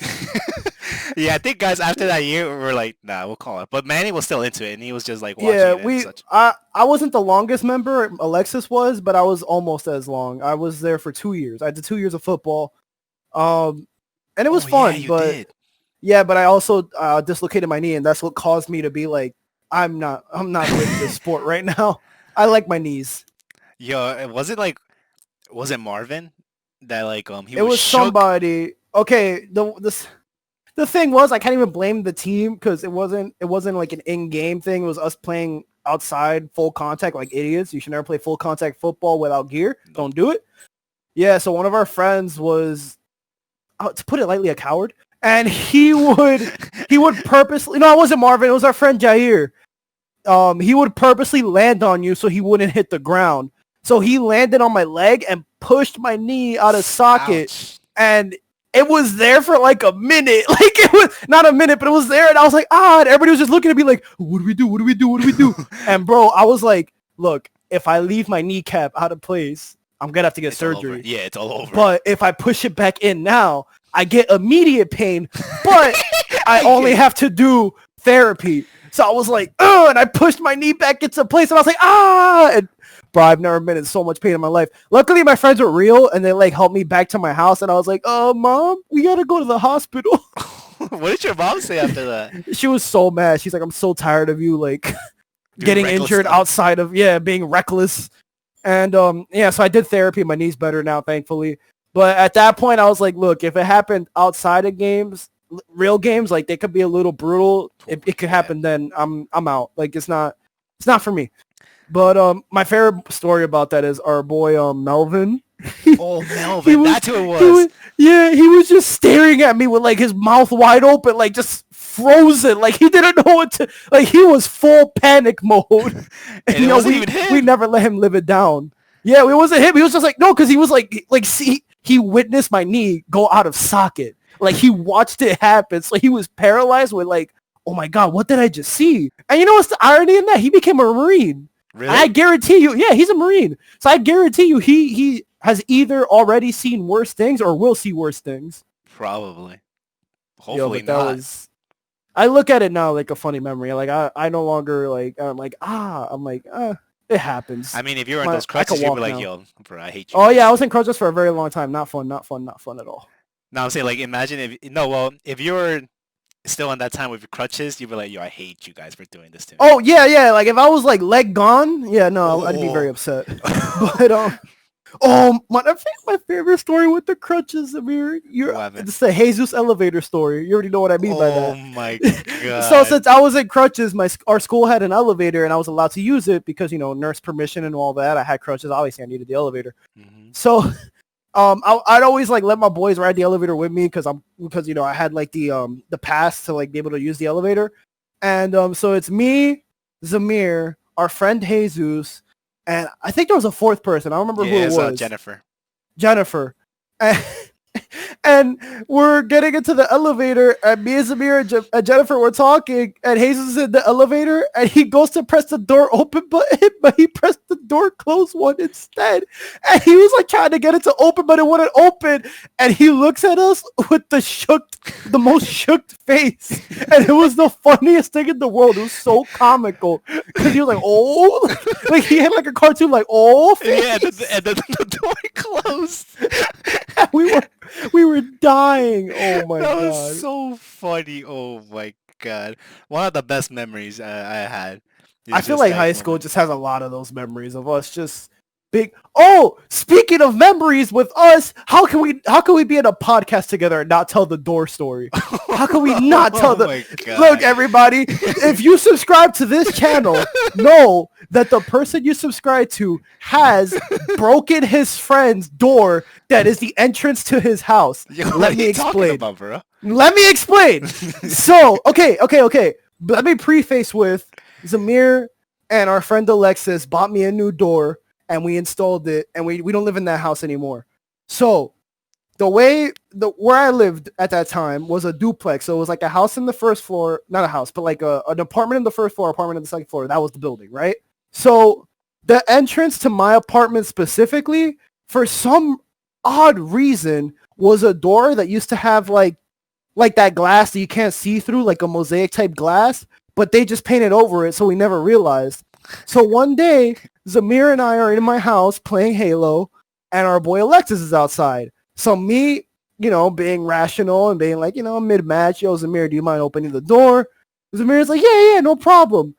Yeah, I think guys after that year we were like, nah, we'll call it. But Manny was still into it, and he was just like watching Yeah, it and such. I wasn't the longest member. Alexis was, but I was almost as long. I was there for 2 years. I did 2 years of football, and it was fun. Yeah, you but did. yeah, but I also dislocated my knee, and that's what caused me to be like, I'm not with this sport right now. I like my knees. Yo, was it Marvin that like he It was shook? somebody. Okay, the thing was, I can't even blame the team because it wasn't like an in-game thing. It was us playing outside full contact like idiots. You should never play full contact football without gear. Don't do it. Yeah, so one of our friends was, to put it lightly, a coward. And he would purposely, no, it wasn't Marvin, it was our friend Jair. He would purposely land on you so he wouldn't hit the ground. So he landed on my leg and pushed my knee out of socket. Ouch. And it was there for like a minute. Like it was not a minute, but it was there. And I was like, and everybody was just looking at me like, what do we do? What do we do? What do we do? And bro, I was like, look, if I leave my kneecap out of place, I'm going to have to get It's all over. surgery. Yeah, it's all over. But if I push it back in now, I get immediate pain, but I only have to do therapy. So I was like, oh, and I pushed my knee back into place, and I was like, ah, and bro, I've never been in so much pain in my life. Luckily, my friends were real, and they like helped me back to my house, and I was like, oh, mom, we gotta go to the hospital. What did your mom say after that? She was so mad. She's like, I'm so tired of you like Doing getting reckless injured stuff. outside of being reckless. And yeah, so I did therapy. My knee's better now, thankfully. But at that point, I was like, look, if it happened outside of games, real games, like they could be a little brutal. It could happen, then I'm out. Like it's not for me. But my favorite story about that is our boy Melvin. Oh, Melvin, that's who it was. He was just staring at me with like his mouth wide open, like just frozen, like he didn't know what to, like he was full panic mode. And it wasn't even him. We never let him live it down. Yeah, it wasn't him. He was just like, no, because he was like see, he witnessed my knee go out of socket. Like he watched it happen. So he was paralyzed with like, oh my God, what did I just see? And you know what's the irony in that? He became a Marine. Really? I guarantee you, yeah, he's a Marine. So I guarantee you he has either already seen worse things or will see worse things. Probably. Hopefully but not. I look at it now like a funny memory. Like I no longer like I'm like it happens. I mean, if you were in those crutches, you'd be like, yo, bro, I hate you. Oh yeah, I was in crutches for a very long time. Not fun at all. No, I'm saying like imagine if you were still in that time with your crutches, you'd be like, yo, I hate you guys for doing this to me. Oh yeah. Like if I was like leg gone, yeah, no, I'd be very upset. But my favorite story with the crutches, Amir. It's the Jesus elevator story. You already know what I mean by that. Oh my God. So since I was in crutches, our school had an elevator and I was allowed to use it because, nurse permission and all that. I had crutches. Obviously, I needed the elevator. Mm-hmm. So I'd always like let my boys ride the elevator with me because I had like the pass to like be able to use the elevator. And so it's me, Zamir, our friend Jesus, and I think there was a fourth person. I don't remember who it was. Jennifer. And we're getting into the elevator, and me and Zamir and Jennifer were talking, and Jesus is in the elevator, and he goes to press the door open button, but he pressed the door close one instead. And he was like trying to get it to open, but it wouldn't open. And he looks at us with the most shook face. And it was the funniest thing in the world. It was so comical. Because he was like, oh, like he had like a cartoon like, oh, face. Yeah, and then the door closed. We were dying. Oh my God. That was so funny. Oh my God. One of the best memories I had. I feel like high school just has a lot of those memories of us just big. Oh, speaking of memories with us, how can we be in a podcast together and not tell the door story? How can we not tell Look, everybody, if you subscribe to this channel, know that the person you subscribe to has broken his friend's door that is the entrance to his house. Yo, Let me explain. About, bro? Let me explain. So, okay. Let me preface with Zamir and our friend Alexis bought me a new door and we installed it, and we don't live in that house anymore. So where I lived at that time was a duplex. So it was like a house in the first floor, not a house, but like an apartment in the first floor, apartment in the second floor. That was the building, right? So the entrance to my apartment specifically, for some odd reason, was a door that used to have like that glass that you can't see through, like a mosaic type glass, but they just painted over it, so we never realized. So one day, Zamir and I are in my house playing Halo, and our boy Alexis is outside. So me, being rational and being like, mid-match, yo, Zamir, do you mind opening the door? Zamir's like, yeah, no problem.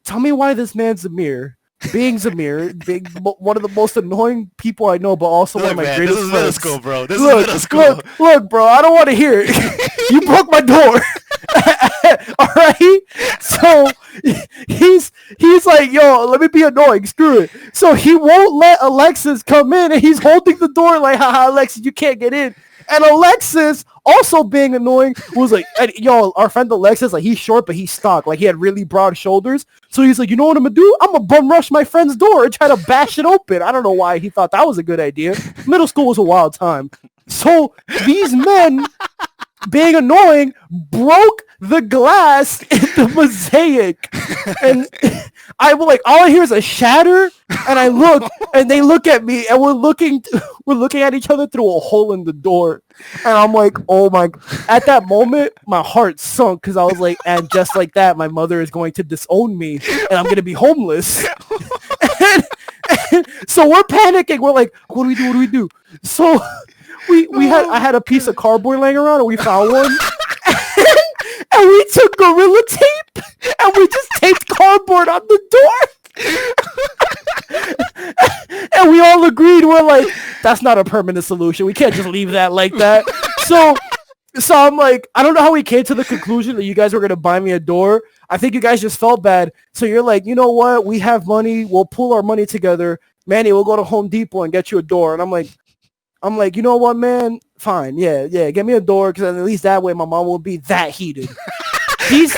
Tell me why this man Zamir, being one of the most annoying people I know, but also one of my greatest friends. This is middle school, bro. This is middle school. Look, bro, I don't want to hear it. You broke my door. All right, so he's like, yo, let me be annoying, screw it. So he won't let Alexis come in, and he's holding the door like, haha, Alexis, you can't get in. And Alexis, also being annoying, was like, yo, our friend Alexis, like, he's short, but he's stock. Like, he had really broad shoulders. So he's like, you know what I'm going to do? I'm going to bum rush my friend's door and try to bash it open. I don't know why he thought that was a good idea. Middle school was a wild time. So these men, being annoying, broke the glass in the mosaic. And I will, like, all I hear is a shatter, and I look, and they look at me, and we're looking at each other through a hole in the door. And I'm like, oh my. At that moment, my heart sunk because I was like, and just like that, my mother is going to disown me and I'm going to be homeless. and, so we're panicking. We're like, what do we do? What do we do? So I Oh had a piece of god. cardboard laying around and we found one. And we took Gorilla Tape and we just taped cardboard on the door. And we all agreed, we're like, that's not a permanent solution. We can't just leave that like that. So I'm like, I don't know how we came to the conclusion that you guys were going to buy me a door. I think you guys just felt bad. So you're like, you know what? We have money. We'll pool our money together. Manny, we'll go to Home Depot and get you a door. And I'm like, you know what, man? Fine. Yeah. Get me a door because at least that way my mom won't be that heated. These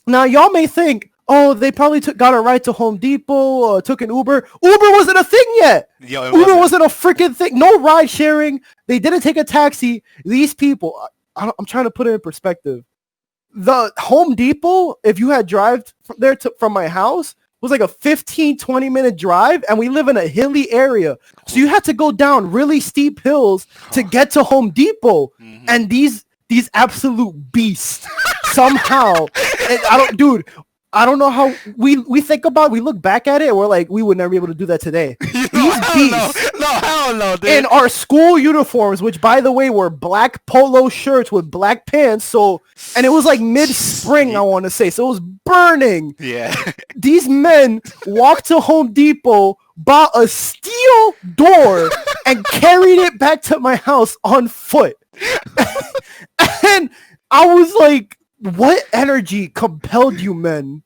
Now, y'all may think, oh, they probably got a ride to Home Depot, took an Uber. Uber wasn't a thing yet. Yo, it Uber wasn't. wasn't a freaking thing. No ride sharing. They didn't take a taxi. These people, I'm trying to put it in perspective. The Home Depot, if you had drive from there from my house, was like a 15, 20-minute drive, and we live in a hilly area. So you had to go down really steep hills to get to Home Depot. Mhm. And these absolute beasts somehow, I don't know how we think about it, we look back at it and we're like, we would never be able to do that today. These Hell no. beasts No, hell no, dude. in our school uniforms, which by the way were black polo shirts with black pants, and it was like mid-spring, I want to say, so it was burning. Yeah. These men walked to Home Depot, bought a steel door, and carried it back to my house on foot. And I was like, what energy compelled you men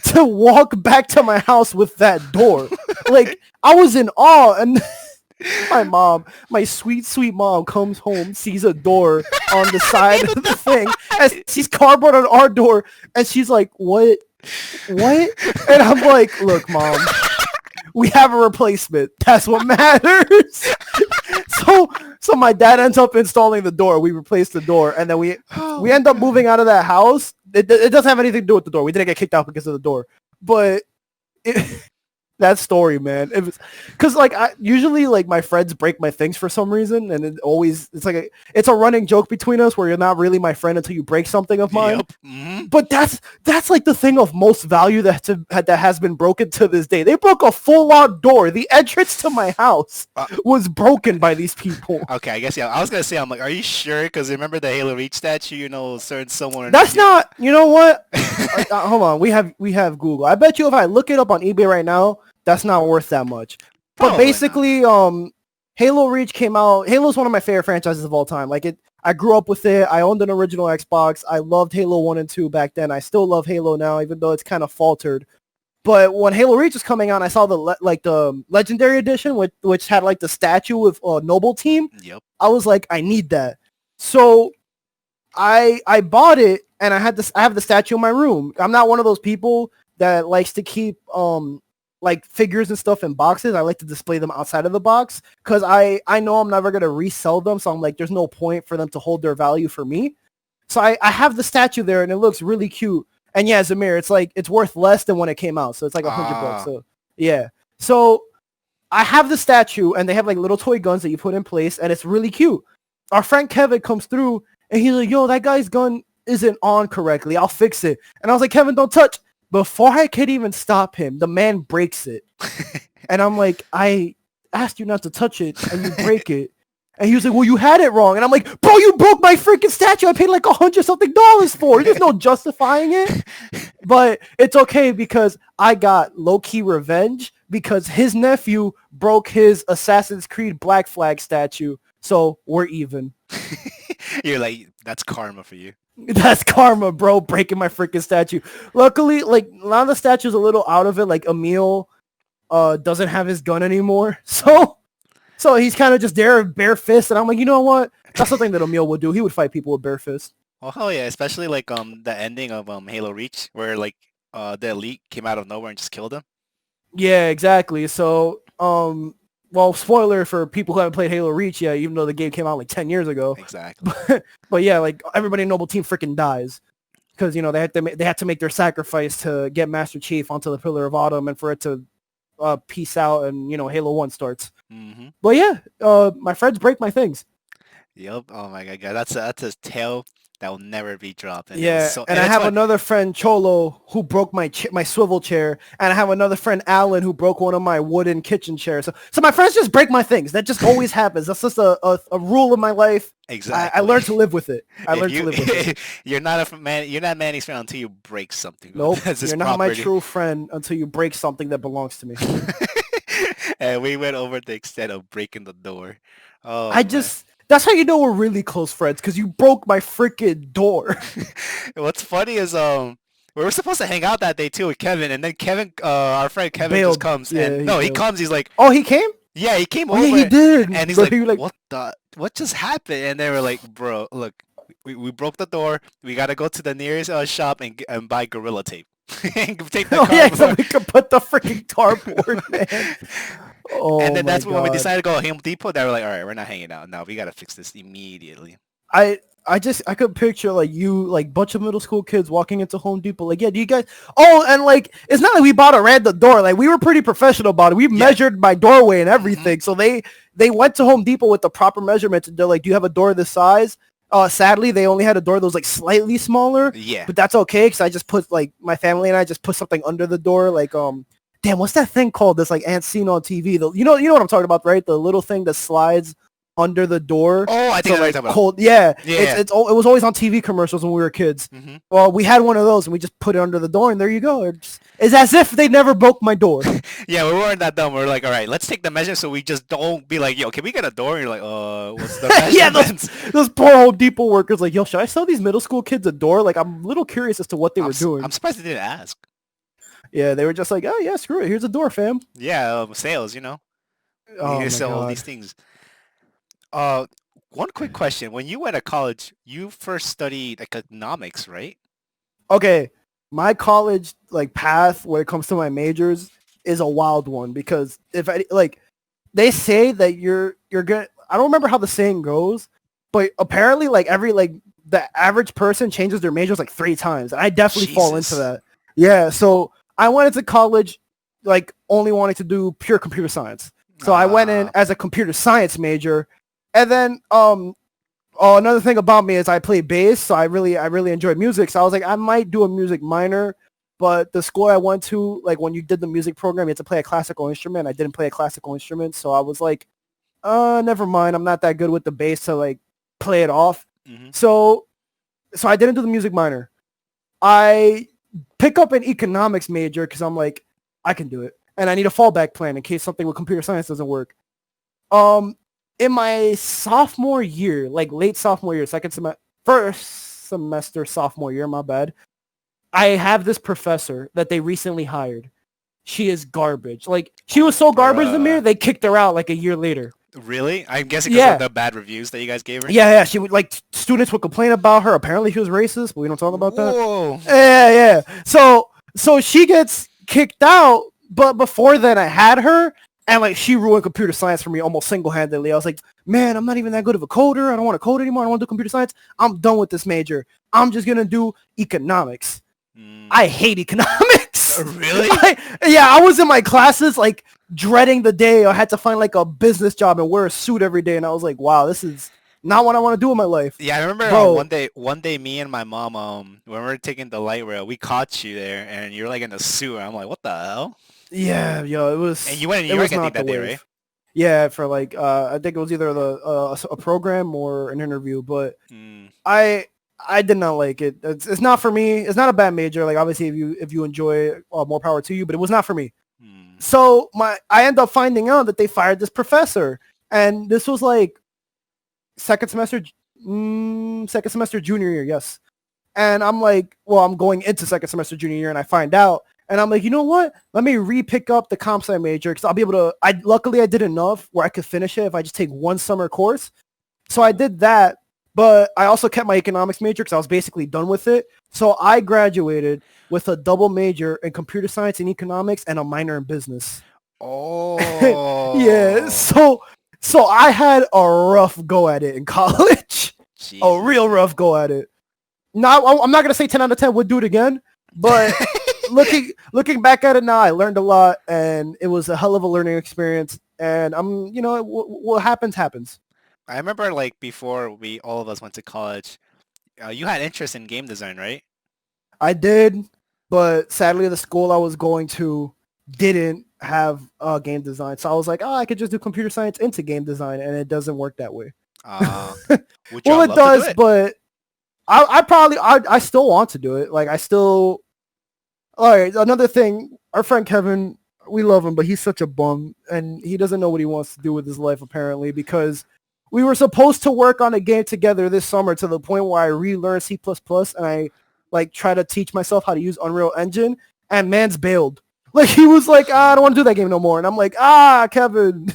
to walk back to my house with that door? Like, I was in awe. And my sweet mom comes home, sees a door on the side of the thing, and sees cardboard on our door, and she's like, what? And I'm like, look, mom, we have a replacement. That's what matters. So my dad ends up installing the door. We replaced the door, and then we end up moving out of that house. It doesn't have anything to do with the door. We didn't get kicked out because of the door. But that story, man, it was because like I usually like my friends break my things for some reason, and it's a running joke between us where you're not really my friend until you break something of mine. Yep. Mm-hmm. But that's like the thing of most value that has been broken to this day. They broke a full-on door. The entrance to my house was broken by these people. Okay, I guess, yeah. I was going to say, I'm like, are you sure? Because remember the Halo Reach statue, certain someone... That's not, you know what? Hold on. We have Google. I bet you if I look it up on eBay right now, that's not worth that much. But Probably basically, Halo Reach came out. Halo's one of my favorite franchises of all time. I grew up with it. I owned an original Xbox. I loved Halo 1 and 2 back then. I still love Halo now, even though it's kind of faltered. But when Halo Reach was coming out, I saw the Legendary Edition, which had like the statue with Noble Team. Yep. I was like, I need that. So I bought it, and I have the statue in my room. I'm not one of those people that likes to keep like figures and stuff in boxes. I like to display them outside of the box because I know I'm never gonna resell them. So I'm like, there's no point for them to hold their value for me. So I have the statue there, and it looks really cute. And yeah, Zamir, it's worth less than when it came out. So it's like $100. So yeah. So I have the statue, and they have like little toy guns that you put in place, and it's really cute. Our friend Kevin comes through, and he's like, yo, that guy's gun isn't on correctly. I'll fix it. And I was like, Kevin, don't touch. Before I could even stop him, the man breaks it. And I'm like, I asked you not to touch it, and you break it. And he was like, well, you had it wrong. And I'm like, bro, you broke my freaking statue. I paid like $100-something for it. There's no justifying it. But it's okay because I got low-key revenge because his nephew broke his Assassin's Creed Black Flag statue. So we're even. You're like, that's karma for you. That's karma, bro, breaking my freaking statue. Luckily, like, a lot of the statues a little out of it. Like, Emil doesn't have his gun anymore. So he's kind of just there, bare fist. And I'm like, you know what? That's something that Emil would do. He would fight people with bare fists. Oh, hell yeah. Especially, like, the ending of Halo Reach, where, like, the Elite came out of nowhere and just killed him. Yeah, exactly. So, well, spoiler for people who haven't played Halo Reach yet, even though the game came out like 10 years ago. Exactly. But yeah, like everybody in Noble Team freaking dies because they had to make their sacrifice to get Master Chief onto the Pillar of Autumn and for it to peace out and Halo 1 starts. Mm-hmm. But yeah, my friends break my things. Yup. Oh my god, that's a tale that will never be dropped, and it was Yeah, so and and I it's have fun. another friend Cholo who broke my swivel chair, and I have another friend Alan who broke one of my wooden kitchen chairs. So my friends just break my things. That just always happens. That's just a rule of my life. I Exactly. learned to live with it. I If learned to you live with it. you're not a man, you're not Manny's fan until you break something. Nope, That's his you're not my property. true friend until you break something that belongs to me. And we went over the extent of breaking the door. I Oh man. just that's how you know we're really close friends because you broke my freaking door. What's funny is we were supposed to hang out that day too with Kevin, and then Kevin, our friend Kevin, just Bailed. comes, Yeah, and he no, he bailed. comes. He's like, Oh, he came? yeah, he came Oh yeah, he over, and did. he's Bro, like, he like what just happened? And they were like, bro, look, we broke the door. We gotta go to the nearest shop and buy Gorilla Tape and take the oh yeah, so cardboard. we could put the freaking cardboard, man. And Oh then my that's when we god. decided to go Home Depot. They were like, all right, we're not hanging out. No, we gotta fix this immediately. I I could picture like you like bunch of middle school kids walking into Home Depot like, yeah, do you guys oh, and like it's not like we bought a random door, like we were pretty professional about it. We Yeah. measured my doorway and Hmm. everything. So they went to Home Depot with the proper measurements and they're like, do you have a door this size? Sadly they only had a door that was like slightly smaller, Yeah. but that's okay because I just put like my family and I just put something under the door like damn, what's that thing called that's like Aunt seen on TV? You know what I'm talking about, right? The little thing that slides under the door Oh, I to think I know what you're like talking about. cold. Yeah, Yeah. it was always on TV commercials when we were kids. Hmm. Well, we had one of those and we just put it under the door and there you go. It's as if they never broke my door. Yeah, we weren't that dumb. We were like, all right, let's take the measure so we just don't be like, yo, can we get a door? And you're like, what's the Yeah, those measurements? those poor Home Depot workers like, yo, should I sell these middle school kids a door? Like, I'm a little curious as to what they were I'm doing. surprised they didn't ask. Yeah, they were just like, oh yeah, screw it. Here's a door, fam. Yeah, sales, we need Oh to my sell all god. these things. Uh, one quick question. When you went to college, you first studied economics, right? Okay, my college like path when it comes to my majors is a wild one because if I like they say that you're gonna I don't remember how the saying goes, but apparently like every like the average person changes their majors like 3 times. And I definitely fall into Jesus. that. Yeah, so I went into college like only wanting to do pure computer science. So I went in Ah, as a computer science major and then oh, another thing about me is I play bass, so I really enjoy music. So I was like, I might do a music minor, but the school I went to, like when you did the music program, you had to play a classical instrument. I didn't play a classical instrument, so I was like, never mind. I'm not that good with the bass to like play it off. hmm. So so I didn't do the music minor. I pick up an economics major because I'm like, I can do it, and I need a fallback plan in case something with computer science doesn't work. Um, in my sophomore year, like late sophomore year, first semester sophomore year, my bad. I have this professor that they recently hired. She is garbage. Like she was so garbage, the mirror Bruh. they kicked her out like a year later. Really? I'm guessing because of Yeah, the bad reviews that you guys gave her? yeah. She would like students would complain about her. Apparently, she was racist, but we don't talk about that. Whoa. Yeah. So she gets kicked out, but before then I had her and like she ruined computer science for me almost single-handedly. I was like, man, I'm not even that good of a coder. I don't want to code anymore. I don't want to do computer science. I'm done with this major. I'm just gonna do economics. Mm. I hate economics. Really? Yeah, I was in my classes like dreading the day I had to find like a business job and wear a suit every day, and I was like, wow, this is not what I want to do in my life, Yeah, I remember bro. one day me and my mom when we were taking the light rail, we caught you there and you're like in a suit. And I'm like, what the hell? Yeah, yo, And you went in it New York, was I think not the that day, right? wave. Yeah, for like I think it was either a program or an interview, but Mm, I I did not like it. It's not for me. It's not a bad major. Like obviously if you enjoy it, more power to you, but it was not for me. mm. So I end up finding out that they fired this professor, and this was like second semester, second semester junior year, yes. And I'm like, well, I'm going into second semester junior year, and I find out, and I'm like, you know what? Let me re-pick up the comp sci major because I'll be able to. Luckily I did enough where I could finish it if I just take one summer course. So I did that, but I also kept my economics major because I was basically done with it. So I graduated with a double major in computer science and economics and a minor in business. Yeah, Oh, so I had a rough go at it in college. A Jesus. real rough go at it. Now I'm not gonna say 10 out of 10 would do it again, but looking back at it now, I learned a lot, and it was a hell of a learning experience. And I'm, what happens happens. I remember like before we all of us went to college, you had interest in game design, right? I did, but sadly the school I was going to didn't have game design. So I was like, oh, I could just do computer science into game design, and it doesn't work that way. Uh, would Well, y'all it love to do does, it? but I probably I still want to do it. Like I still. All right, another thing. Our friend Kevin, we love him, but he's such a bum, and he doesn't know what he wants to do with his life apparently because we were supposed to work on a game together this summer to the point where I relearned C++ and I like try to teach myself how to use Unreal Engine, and man's bailed. Like he was like, I don't want to do that game no more, and I'm like, Kevin,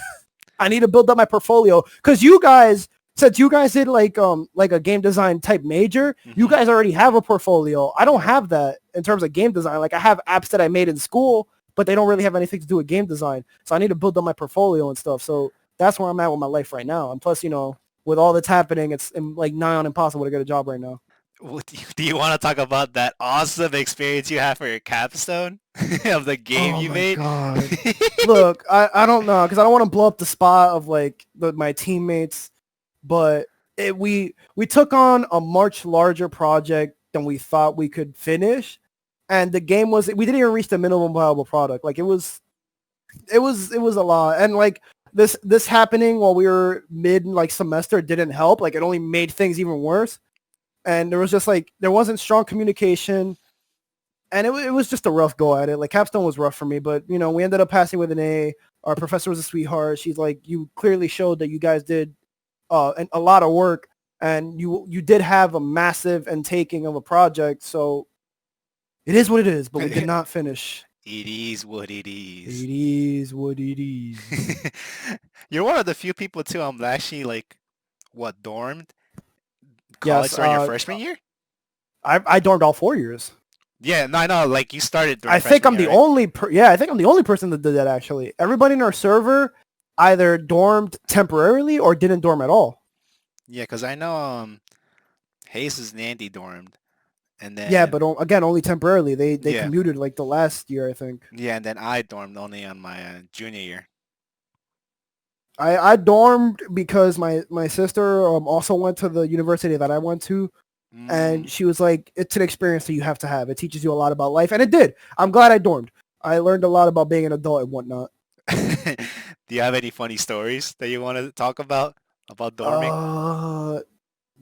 I need to build up my portfolio because you guys, since you guys did like a game design type major, you Hmm. guys already have a portfolio. I don't have that in terms of game design. Like I have apps that I made in school, but they don't really have anything to do with game design. So I need to build up my portfolio and stuff. So that's where I'm at with my life right now. And plus, with all that's happening, it's like nigh on impossible to get a job right now. Do you want to talk about that awesome experience you had for your capstone of the game Oh you my made? god. Look, I don't know because I don't want to blow up the spot of like my teammates, but we took on a much larger project than we thought we could finish, and the game was we didn't even reach the minimum viable product. Like it was a lot, and like this happening while we were mid like semester didn't help. Like it only made things even worse, and there was just like there wasn't strong communication and it was just a rough go at it. Like capstone was rough for me, but we ended up passing with an A. Our professor was a sweetheart. She's like, you clearly showed that you guys did a lot of work, and you did have a massive and taking of a project. So it is what it is. But we did It not finish. is what it is. It is what it is. You're one of the few people too. I'm actually like, what, dormed college Yes. during your freshman year? I dormed all 4 years. Yeah, no, I know. Like you started during I think freshman I'm year, the right? only yeah, I think I'm the only person that did that actually. Everybody in our server either dormed temporarily or didn't dorm at all. Yeah, because I know Hayes' Nandy dormed, and Yeah, then but again, only temporarily. They yeah, commuted like the last year, I think. yeah, and then I dormed only on my junior year. I dormed because my sister also went to the university that I went to, and Mm. she was like, "It's an experience that you have to have. It teaches you a lot about life," and it did. I'm glad I dormed. I learned a lot about being an adult and whatnot. Do you have any funny stories that you want to talk about dorming? Uh,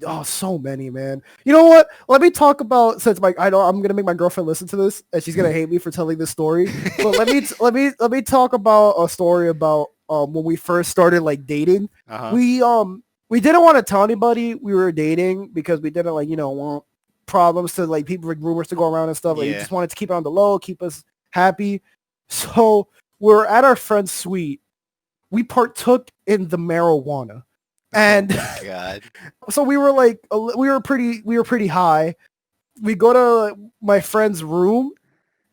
Oh, so many, man. You know what? Let me talk about since I know I'm gonna make my girlfriend listen to this, and she's gonna hate me for telling this story. But let me talk about a story about when we first started like dating. Uh-huh. We didn't want to tell anybody we were dating because we didn't like want problems to like people like rumors to go around and stuff. Like we Yeah. just wanted to keep it on the low, keep us happy. So we're at our friend's suite. We partook in the marijuana. Oh And my God. so we were like we were pretty high. We go to my friend's room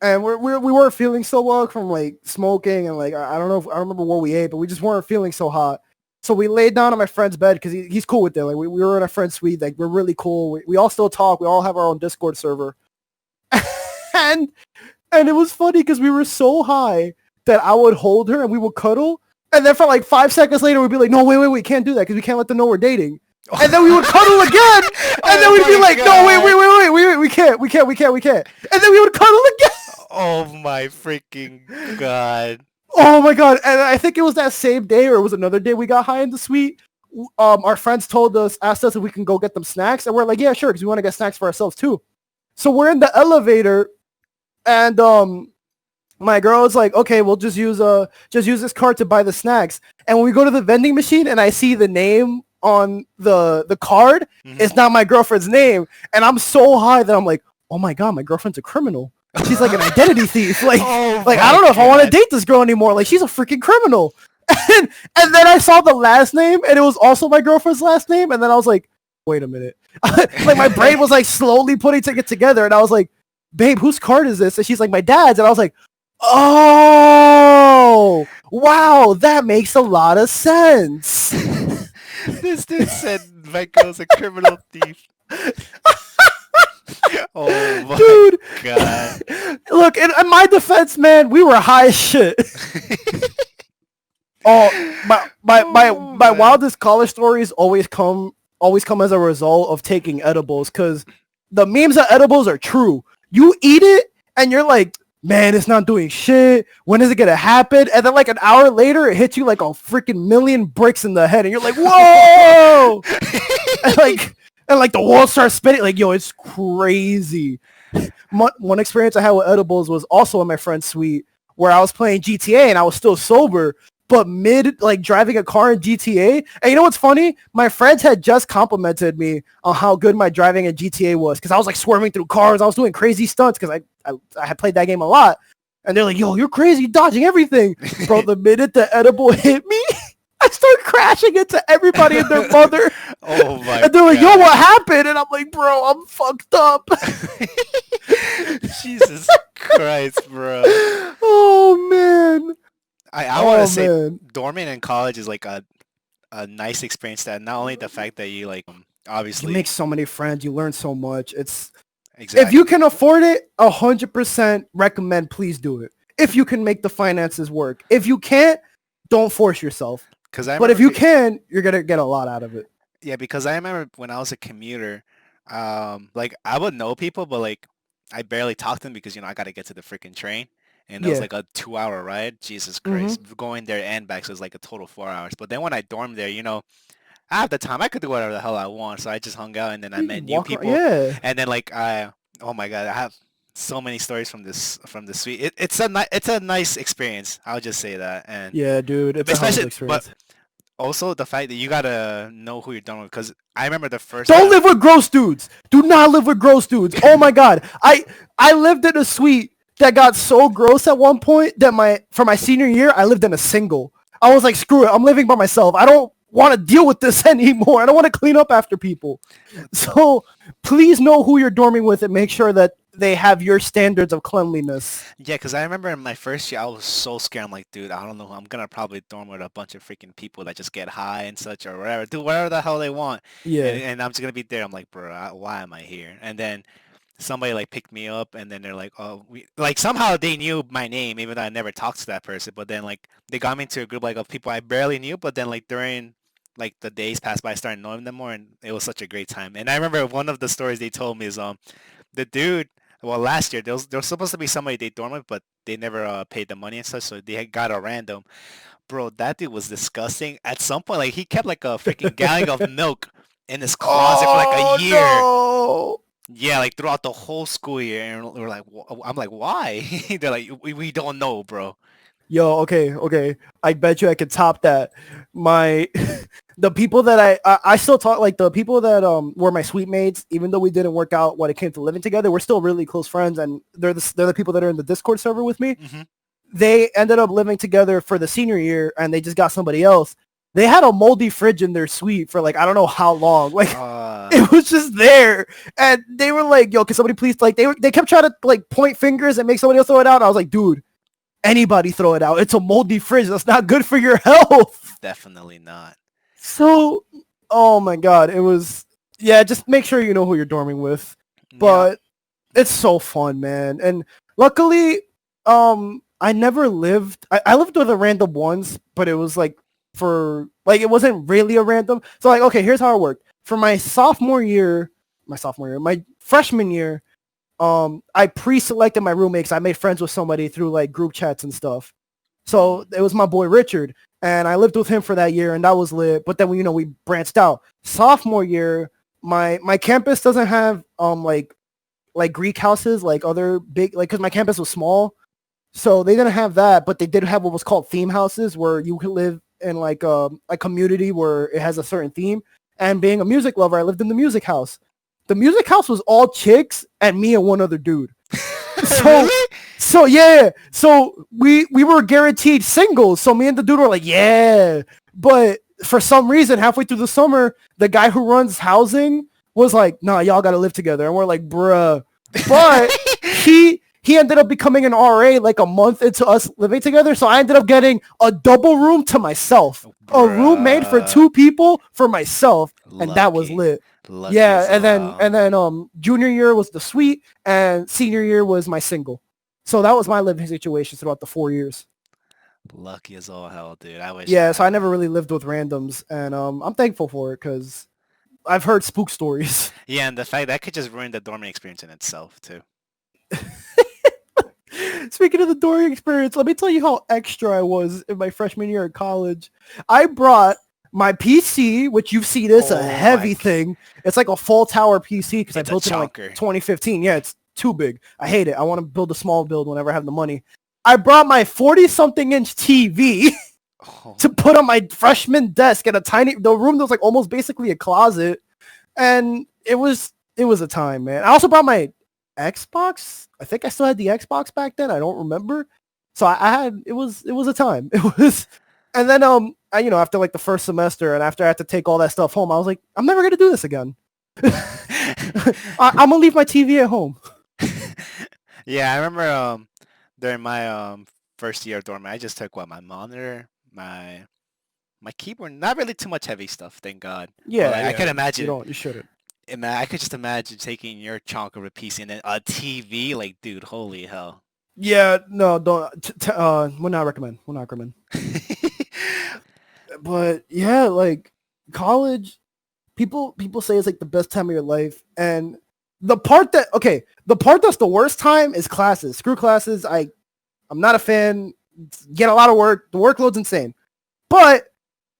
and we weren't feeling so well from like smoking and like I don't know if I don't remember what we ate, but we just weren't feeling so hot. So we laid down on my friend's bed because he's cool with it. Like we were in a friend's suite. Like we're really cool. We all still talk. We all have our own Discord server. and and it was funny because we were so high that I would hold her and we would cuddle. And then for like 5 seconds later, we'd be like, no, wait, can't do that because we can't let them know we're dating. And then we would cuddle again. And then Oh we'd be my like, no, God. wait, we can't. And then we would cuddle again. Oh my freaking God. Oh my God. And I think it was that same day or it was another day we got high in the suite. Our friends asked us if we can go get them snacks. And we're like, yeah, sure, because we want to get snacks for ourselves too. So we're in the elevator and my girl's like, okay, we'll just use this card to buy the snacks. And when we go to the vending machine and I see the name on the card, Mhm. it's not my girlfriend's name. And I'm so high that I'm like, oh my God, my girlfriend's a criminal. She's like an identity thief. Like, Oh like I my don't know if I want to God. date this girl anymore. Like she's a freaking criminal. And then I saw the last name and it was also my girlfriend's last name. And then I was like, wait a minute. Like my brain was like slowly putting it together. And I was like, babe, whose card is this? And she's like, my dad's. And I was like, oh, wow, that makes a lot of sense. This dude said Michael's a criminal thief. Oh my Dude, God. look, in my defense, man, we were high as shit. Oh, my my my Oh my man. wildest college stories always come as a result of taking edibles because the memes of edibles are true. You eat it and you're like, man, it's not doing shit. When is it gonna happen? And then like an hour later, it hits you like a freaking million bricks in the head, and you're like, whoa! And like the world starts spinning. Like, yo, it's crazy. One experience I had with edibles was also in my friend's suite where I was playing GTA and I was still sober, but mid like driving a car in GTA. And you know what's funny? My friends had just complimented me on how good my driving in GTA was because I was like swerving through cars. I was doing crazy stunts because I had played that game a lot. And they're like, yo, you're crazy, dodging everything. Bro, the minute the edible hit me, I start crashing into everybody and their mother. Oh my And they're like, yo, god. what happened? And I'm like, bro, I'm fucked up. Jesus Christ, bro. Oh, man. I want to Oh, say man. dorming in college is like a nice experience that not only the fact that you like You make obviously so many friends. You learn so much. If you exactly can afford it, 100% recommend, please do it. If you can make the finances work. If you can't, don't force yourself. because I But if remember you can, you're going to get a lot out of it. yeah, because I remember when I was a commuter, like I would know people, but like I barely talked to them because I got to get to the freaking train, and it was Yeah. like a 2 hour ride. Jesus Mm-hmm. Christ, going there and back, so it was like a total 4 hours. But then when I dormed there, at the time I could do whatever the hell I want, so I just hung out, and then I You met can new walk around. people, Yeah. and then like oh my god, I have so many stories from this suite. It's a nice experience. I'll just say that, and Yeah, dude. It's a hell of especially an but experience. also the fact that you gotta know who you're done with because I remember the first Don't time. live with gross dudes. Do not live with gross dudes. Oh my god. I lived in a suite that got so gross at one point that for my senior year I lived in a single. I was like, screw it. I'm living by myself. I don't want to deal with this anymore. I don't want to clean up after people. So please know who you're dorming with and make sure that they have your standards of cleanliness. Yeah, because I remember in my first year I was so scared. I'm like, dude, I don't know. I'm gonna probably dorm with a bunch of freaking people that just get high and such or whatever, do whatever the hell they want, and Yeah. and I'm just gonna be there. I'm like, bro, why am I here? And then somebody like picked me up, and then they're like, oh, like somehow they knew my name even though I never talked to that person. But then like they got me into a group like of people I barely knew. But then like during like the days passed by, I started knowing them more, and it was such a great time. And I remember one of the stories they told me is the dude. Well, last year there was supposed to be somebody they dorm with, but they never paid the money and such, so they had got a random. Bro, that dude was disgusting. At some point, like he kept like a freaking gallon of milk in his closet for like a Oh year. no. Yeah, like throughout the whole school year, and we're like, I'm like, why? They're like, we don't know, bro. Yo, okay. I bet you I could top that. My the people that I still talk like the people that were my suite mates, even though we didn't work out when it came to living together, we're still really close friends, and they're the people that are in the Discord server with me. Hmm. They ended up living together for the senior year, and they just got somebody else. They had a moldy fridge in their suite for like I don't know how long. Like Uh, it was just there, and they were like, "Yo, can somebody please?" Like they kept trying to like point fingers and make somebody else throw it out. And I was like, "Dude, anybody throw it out. It's a moldy fridge. That's not good for your health." definitely not. So, oh my god, it was yeah. Just make sure you know who you're dorming with. Yeah. But it's so fun, man. And luckily, I never lived. I lived with a random once, but it was like for like it wasn't really a random. So like, okay, here's how it worked. For my freshman year, I pre-selected my roommates. I made friends with somebody through like group chats and stuff. Mm. So it was my boy Richard, and I lived with him for that year, and that was lit. But then we branched out. Sophomore year, my campus doesn't have like Greek houses like other big like because my campus was small, so they didn't have that. But they did have what was called theme houses, where you could live in like a community where it has a certain theme. And being a music lover, I lived in the music house. The music house was all chicks and me and one other dude. So Really? so yeah. So we were guaranteed singles. So me and the dude were like, yeah. But for some reason, halfway through the summer, the guy who runs housing was like, nah, y'all gotta live together. And we're like, bruh. But he ended up becoming an RA like a month into us living together. So I ended up getting a double room to myself. A room made for Bruh. two people for myself. And that was Lucky. lit. Lucky Yeah, as and then junior year was the suite and senior year was my single. So that was my living situation throughout the 4 years. Lucky as all hell, dude. I wish I Yeah, so had I that. never really lived with randoms, and I'm thankful for it because I've heard spook stories. Yeah, and the fact that could just ruin the dormant experience in itself too. Speaking of the Dory experience, let me tell you how extra I was in my freshman year of college. I brought my PC, which you've seen is a Oh my! heavy thing. It's like a full tower PC because I It's a built it in like chonker. 2015. Yeah, it's too big. I hate it. I want to build a small build whenever I have the money. I brought my 40-something inch TV Oh, to put on my freshman desk in the room that was like almost basically a closet. And it was a time, man. I also brought my Xbox. I think I still had the Xbox back then. I don't remember. So I had it was a time. It was, and then after like the first semester and after I had to take all that stuff home, I was like, I'm never gonna do this again. I'm gonna leave my TV at home. yeah, I remember during my first year of dorm, I just took what my monitor, my keyboard, not really too much heavy stuff, thank God. But Yeah, like I could yeah. imagine, You shouldn't. I could just imagine taking your chunk of a PC and then a TV, like dude, holy hell. Yeah, no, don't. Would not recommend. Would not recommend. But yeah, like college, people say it's like the best time of your life, and the part that's the worst time is classes. Screw classes. I'm not a fan. Get a lot of work. The workload's insane. But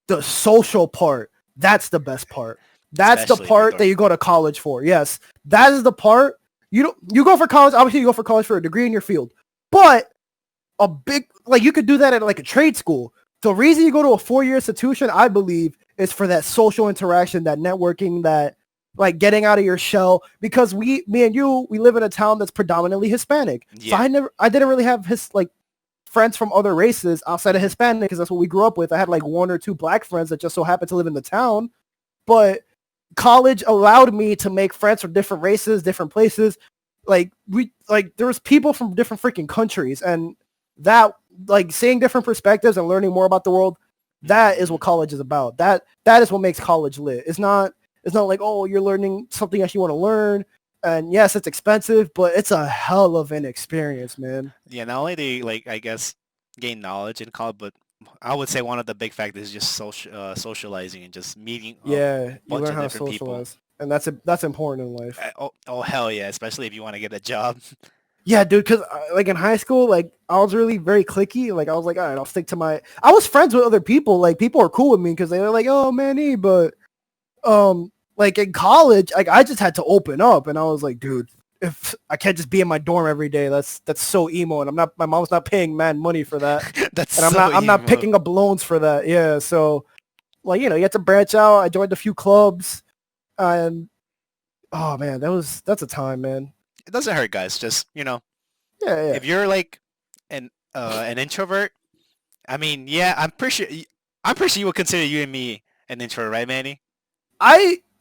the social part, that's the best part. That's the Especially if you're part that dorm. you go to college for. Yes, that is the part. You go for college. Obviously, you go for college for a degree in your field. But a big like you could do that at like a trade school. The reason you go to a 4-year institution, I believe, is for that social interaction, that networking, that like getting out of your shell. Because me and you, we live in a town that's predominantly Hispanic. So Yeah. I didn't really have friends from other races outside of Hmm. Hispanic because that's what we grew up with. I had like one or two black friends that just so happened to live in the town. But college allowed me to make friends from different races, different places. There was people from different freaking countries, and that like seeing different perspectives and learning more about the world, that is Hmm. what college is about. That is what makes college lit. It's not like, oh, you're learning something else you want to learn. And yes, it's expensive, but it's a hell of an experience, man. Yeah, not only do you, like, I guess, gain knowledge in college, but I would say one of the big factors is just socializing and just meeting a Yeah, you bunch learn of how to different people. socialize, and that's important in life. Oh hell yeah, especially if you want to get a job. Yeah, dude, because like in high school, like I was really very cliquey. Like I was like, all right, I'll stick to my. I was friends with other people. Like people are cool with me because they were like, oh Manny, but like in college, like I just had to open up, and I was like, dude, if I can't just be in my dorm every day, that's so emo, and I'm not. My mom's not paying man money for that, That's and I'm so not. I'm not evil. picking up loans for that. Yeah, so like you have to branch out. I joined a few clubs, and oh man, that's a time, man. It doesn't hurt, guys. Just Yeah, yeah. if you're like an introvert, I mean, yeah, I'm pretty sure you would consider you and me an introvert, right, Manny?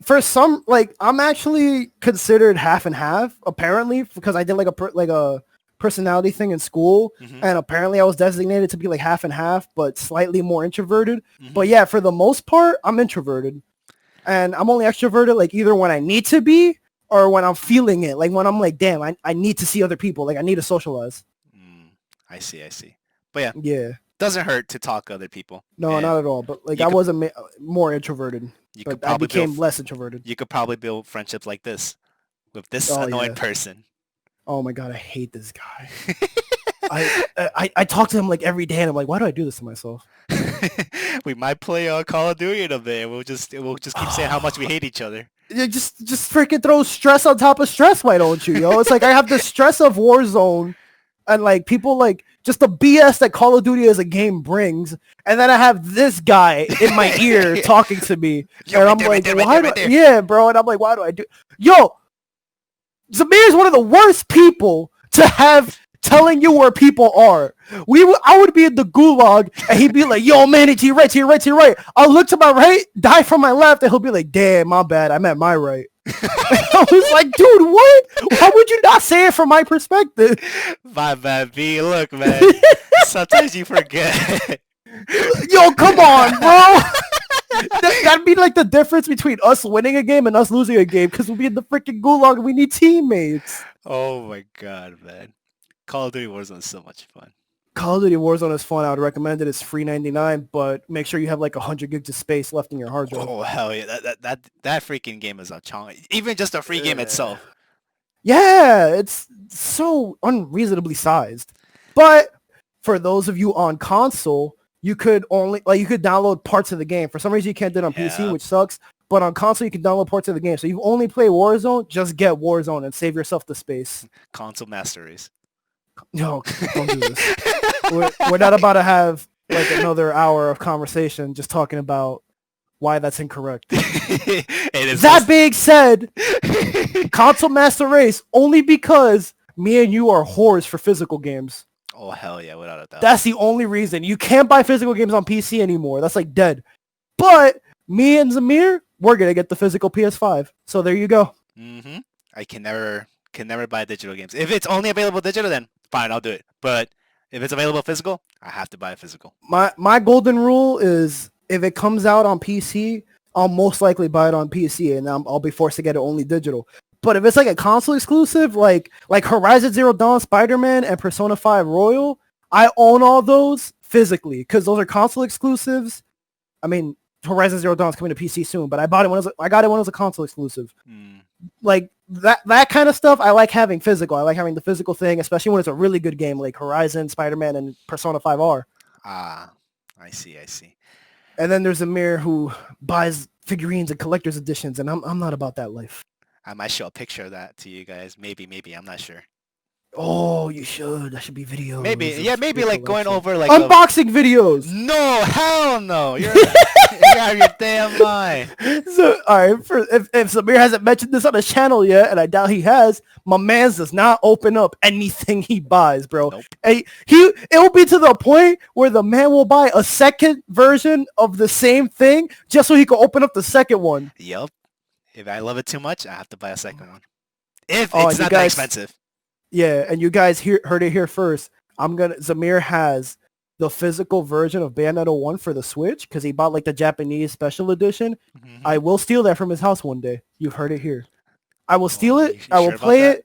For some I'm actually considered half and half apparently because I did like a personality thing in school, Hmm. and apparently I was designated to be like half and half but slightly more introverted. Hmm. But yeah, for the most part I'm introverted, and I'm only extroverted like either when I need to be or when I'm feeling it, like when I'm like, damn, I need to see other people, like I need to socialize. Mm, I see, I see. But yeah, Yeah, doesn't hurt to talk to other people, no, and not at all, but like you I could wasn't more introverted, you could but I probably build became less introverted. you could probably build friendships like this with this Oh annoying yeah. person. Oh my god, I hate this guy. I talk to him like every day, and I'm like, why do I do this to myself? We might play Call of Duty in a bit. We'll just keep saying how much we hate each other. You just freaking throw stress on top of stress. Why don't you, yo? It's like I have the stress of Warzone, and like people like just the BS that Call of Duty as a game brings, and then I have this guy in my ear talking to me, Yo, and right I'm there, right like, there, right there, why do right there. yeah, bro? And I'm like, why do I do? Yo, Zamir is one of the worst people to have telling you where people are. I would be in the gulag, and he'd be like, "Yo, man, it's to your right, to your right, to your right." I'll look to my right, die from my left, and he'll be like, "Damn, my bad, I meant my right." I was like, "Dude, what? How would you not say it from my perspective?" My bad, B. Look, man. Sometimes you forget. Yo, come on, bro. That'd be like the difference between us winning a game and us losing a game because we'll be in the freaking gulag and we need teammates. Oh my god, man. Call of Duty Warzone is so much fun. Call of Duty Warzone is fun. I would recommend it. It's free 99, but make sure you have like 100 gigs of space left in your hard drive. Oh hell yeah! That freaking game is a challenge. Even just a free game Uh, itself. yeah, it's so unreasonably sized. But for those of you on console, you could only you could download parts of the game. For some reason, you can't do it on PC, Yeah, which sucks. But on console, you can download parts of the game. So you only play Warzone, just get Warzone and save yourself the space. console master race. No, don't do this. We're not about to have like another hour of conversation just talking about why that's incorrect. It is That being said, console master race only because me and you are whores for physical games. Oh hell yeah, without a doubt. That's the only reason. You can't buy physical games on PC anymore. That's like dead. But me and Zamir, we're gonna get the physical PS5. So there you go. Mm-hmm. I can never buy digital games. If it's only available digital, then fine, I'll do it. But if it's available physical, I have to buy a physical. My golden rule is if it comes out on PC, I'll most likely buy it on PC, and I'll be forced to get it only digital. But if it's like a console exclusive, like Horizon Zero Dawn, Spider-Man, and Persona 5 Royal, I own all those physically because those are console exclusives. I mean, Horizon Zero Dawn is coming to PC soon, but I got it when it was a console exclusive. Like that kind of stuff, I like having physical. I like having the physical thing, especially when it's a really good game like Horizon, Spider-Man, and Persona 5R. Ah, I see, I see. And then there's Amir who buys figurines and collector's editions, and I'm not about that life. I might show a picture of that to you guys. Maybe, I'm not sure. Oh, you should. That should be videos. Maybe, yeah, maybe your like going collection. over like unboxing videos. No, hell no. You're out of your damn mind. So, all right, if Samir hasn't mentioned this on his channel yet, and I doubt he has, my man's does not open up anything he buys, bro. Nope. And it will be to the point where the man will buy a second version of the same thing just so he can open up the second one. Yep. If I love it too much, I have to buy a second one. If Oh, it's you not that guys- expensive. Yeah, and you guys heard it here first. Zamir has the physical version of Bayonetta 1 for the Switch because he bought like the Japanese special edition. Mhm. I will steal that from his house one day. You've heard it here. I will steal it. You I will sure about play that?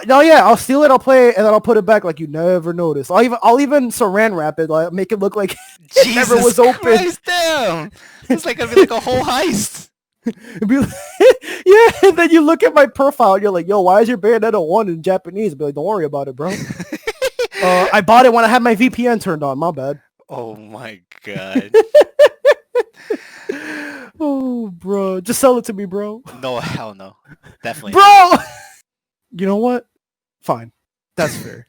it. No, yeah, I'll steal it. I'll play it, and then I'll put it back like you never noticed. I'll even saran wrap it, like make it look like it never was open. Christ, damn. It's like gonna be like a whole heist. It'd be like, yeah, and then you look at my profile, and you're like, yo, why is your Bayonetta 1 in Japanese? I'd be like, don't worry about it, bro. I bought it when I had my VPN turned on. My bad. Oh my god. Oh, bro. Just sell it to me, bro. No, hell no. Definitely. Bro! You know what? Fine. That's fair.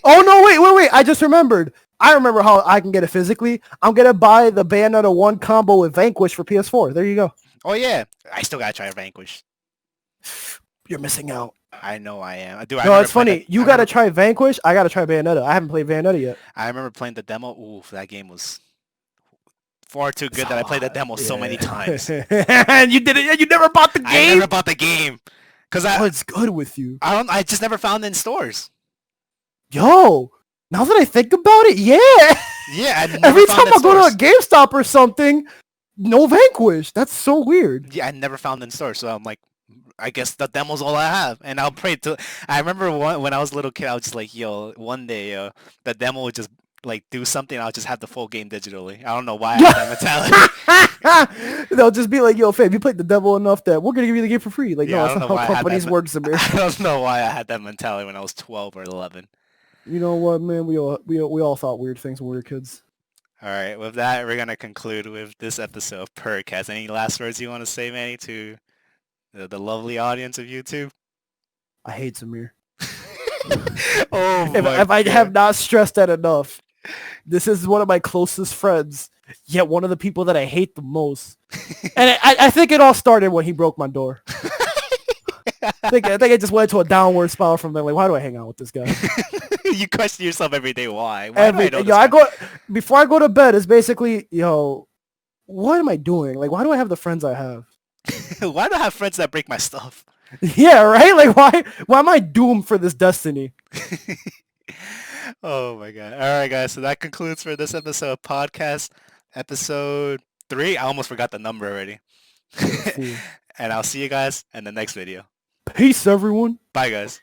Oh, no, wait. I just remembered. I remember how I can get it physically. I'm going to buy the Bayonetta 1 combo with Vanquish for PS4. There you go. Oh yeah. I still gotta try Vanquish. You're missing out. I know I am. No, it's funny. You got to try Vanquish. I got to try Bayonetta. I haven't played Bayonetta yet. I remember playing the demo. Ooh, that game was far too good that I played the demo so many times. And you did it. You never bought the game? I never bought the game. Cause What's good with you? I just never found it in stores. Yo, now that I think about it, yeah. Yeah, I never Every found time it in I go to a stores. GameStop or something, no Vanquish. That's so weird. Yeah, I never found it in stores. So I'm like, I guess the demo's all I have. And I'll pray to. I remember when I was a little kid, I was just like, yo, one day, the demo would just like do something. I'll just have the full game digitally. I don't know why I have that mentality. They'll just be like, yo, fam, you played the devil enough that we're gonna give you the game for free. Like, Yeah, no, I that's don't not know why how I had companies that work, Samir. I don't know why I had that mentality when I was 12 or 11. You know what, man? We all thought weird things when we were kids. All right, with that, we're gonna conclude with this episode of Percast. Any last words you want to say, Manny, to the lovely audience of YouTube? I hate Samir. Oh If, my if I God. have not stressed that enough, this is one of my closest friends, yet one of the people that I hate the most. And I think it all started when he broke my door. I think it just went to a downward spiral from there. Like, why do I hang out with this guy? You question yourself every day. Why? Why do I know this I guy? go before I go to bed. It's basically, yo, what am I doing? Like, why do I have the friends I have? Why do I have friends that break my stuff? Yeah, right. Like, why am I doomed for this destiny? Oh my God. All right, guys. So that concludes for this episode of Podcast, episode 3. I almost forgot the number already. Fool. And I'll see you guys in the next video. Peace, everyone. Bye, guys.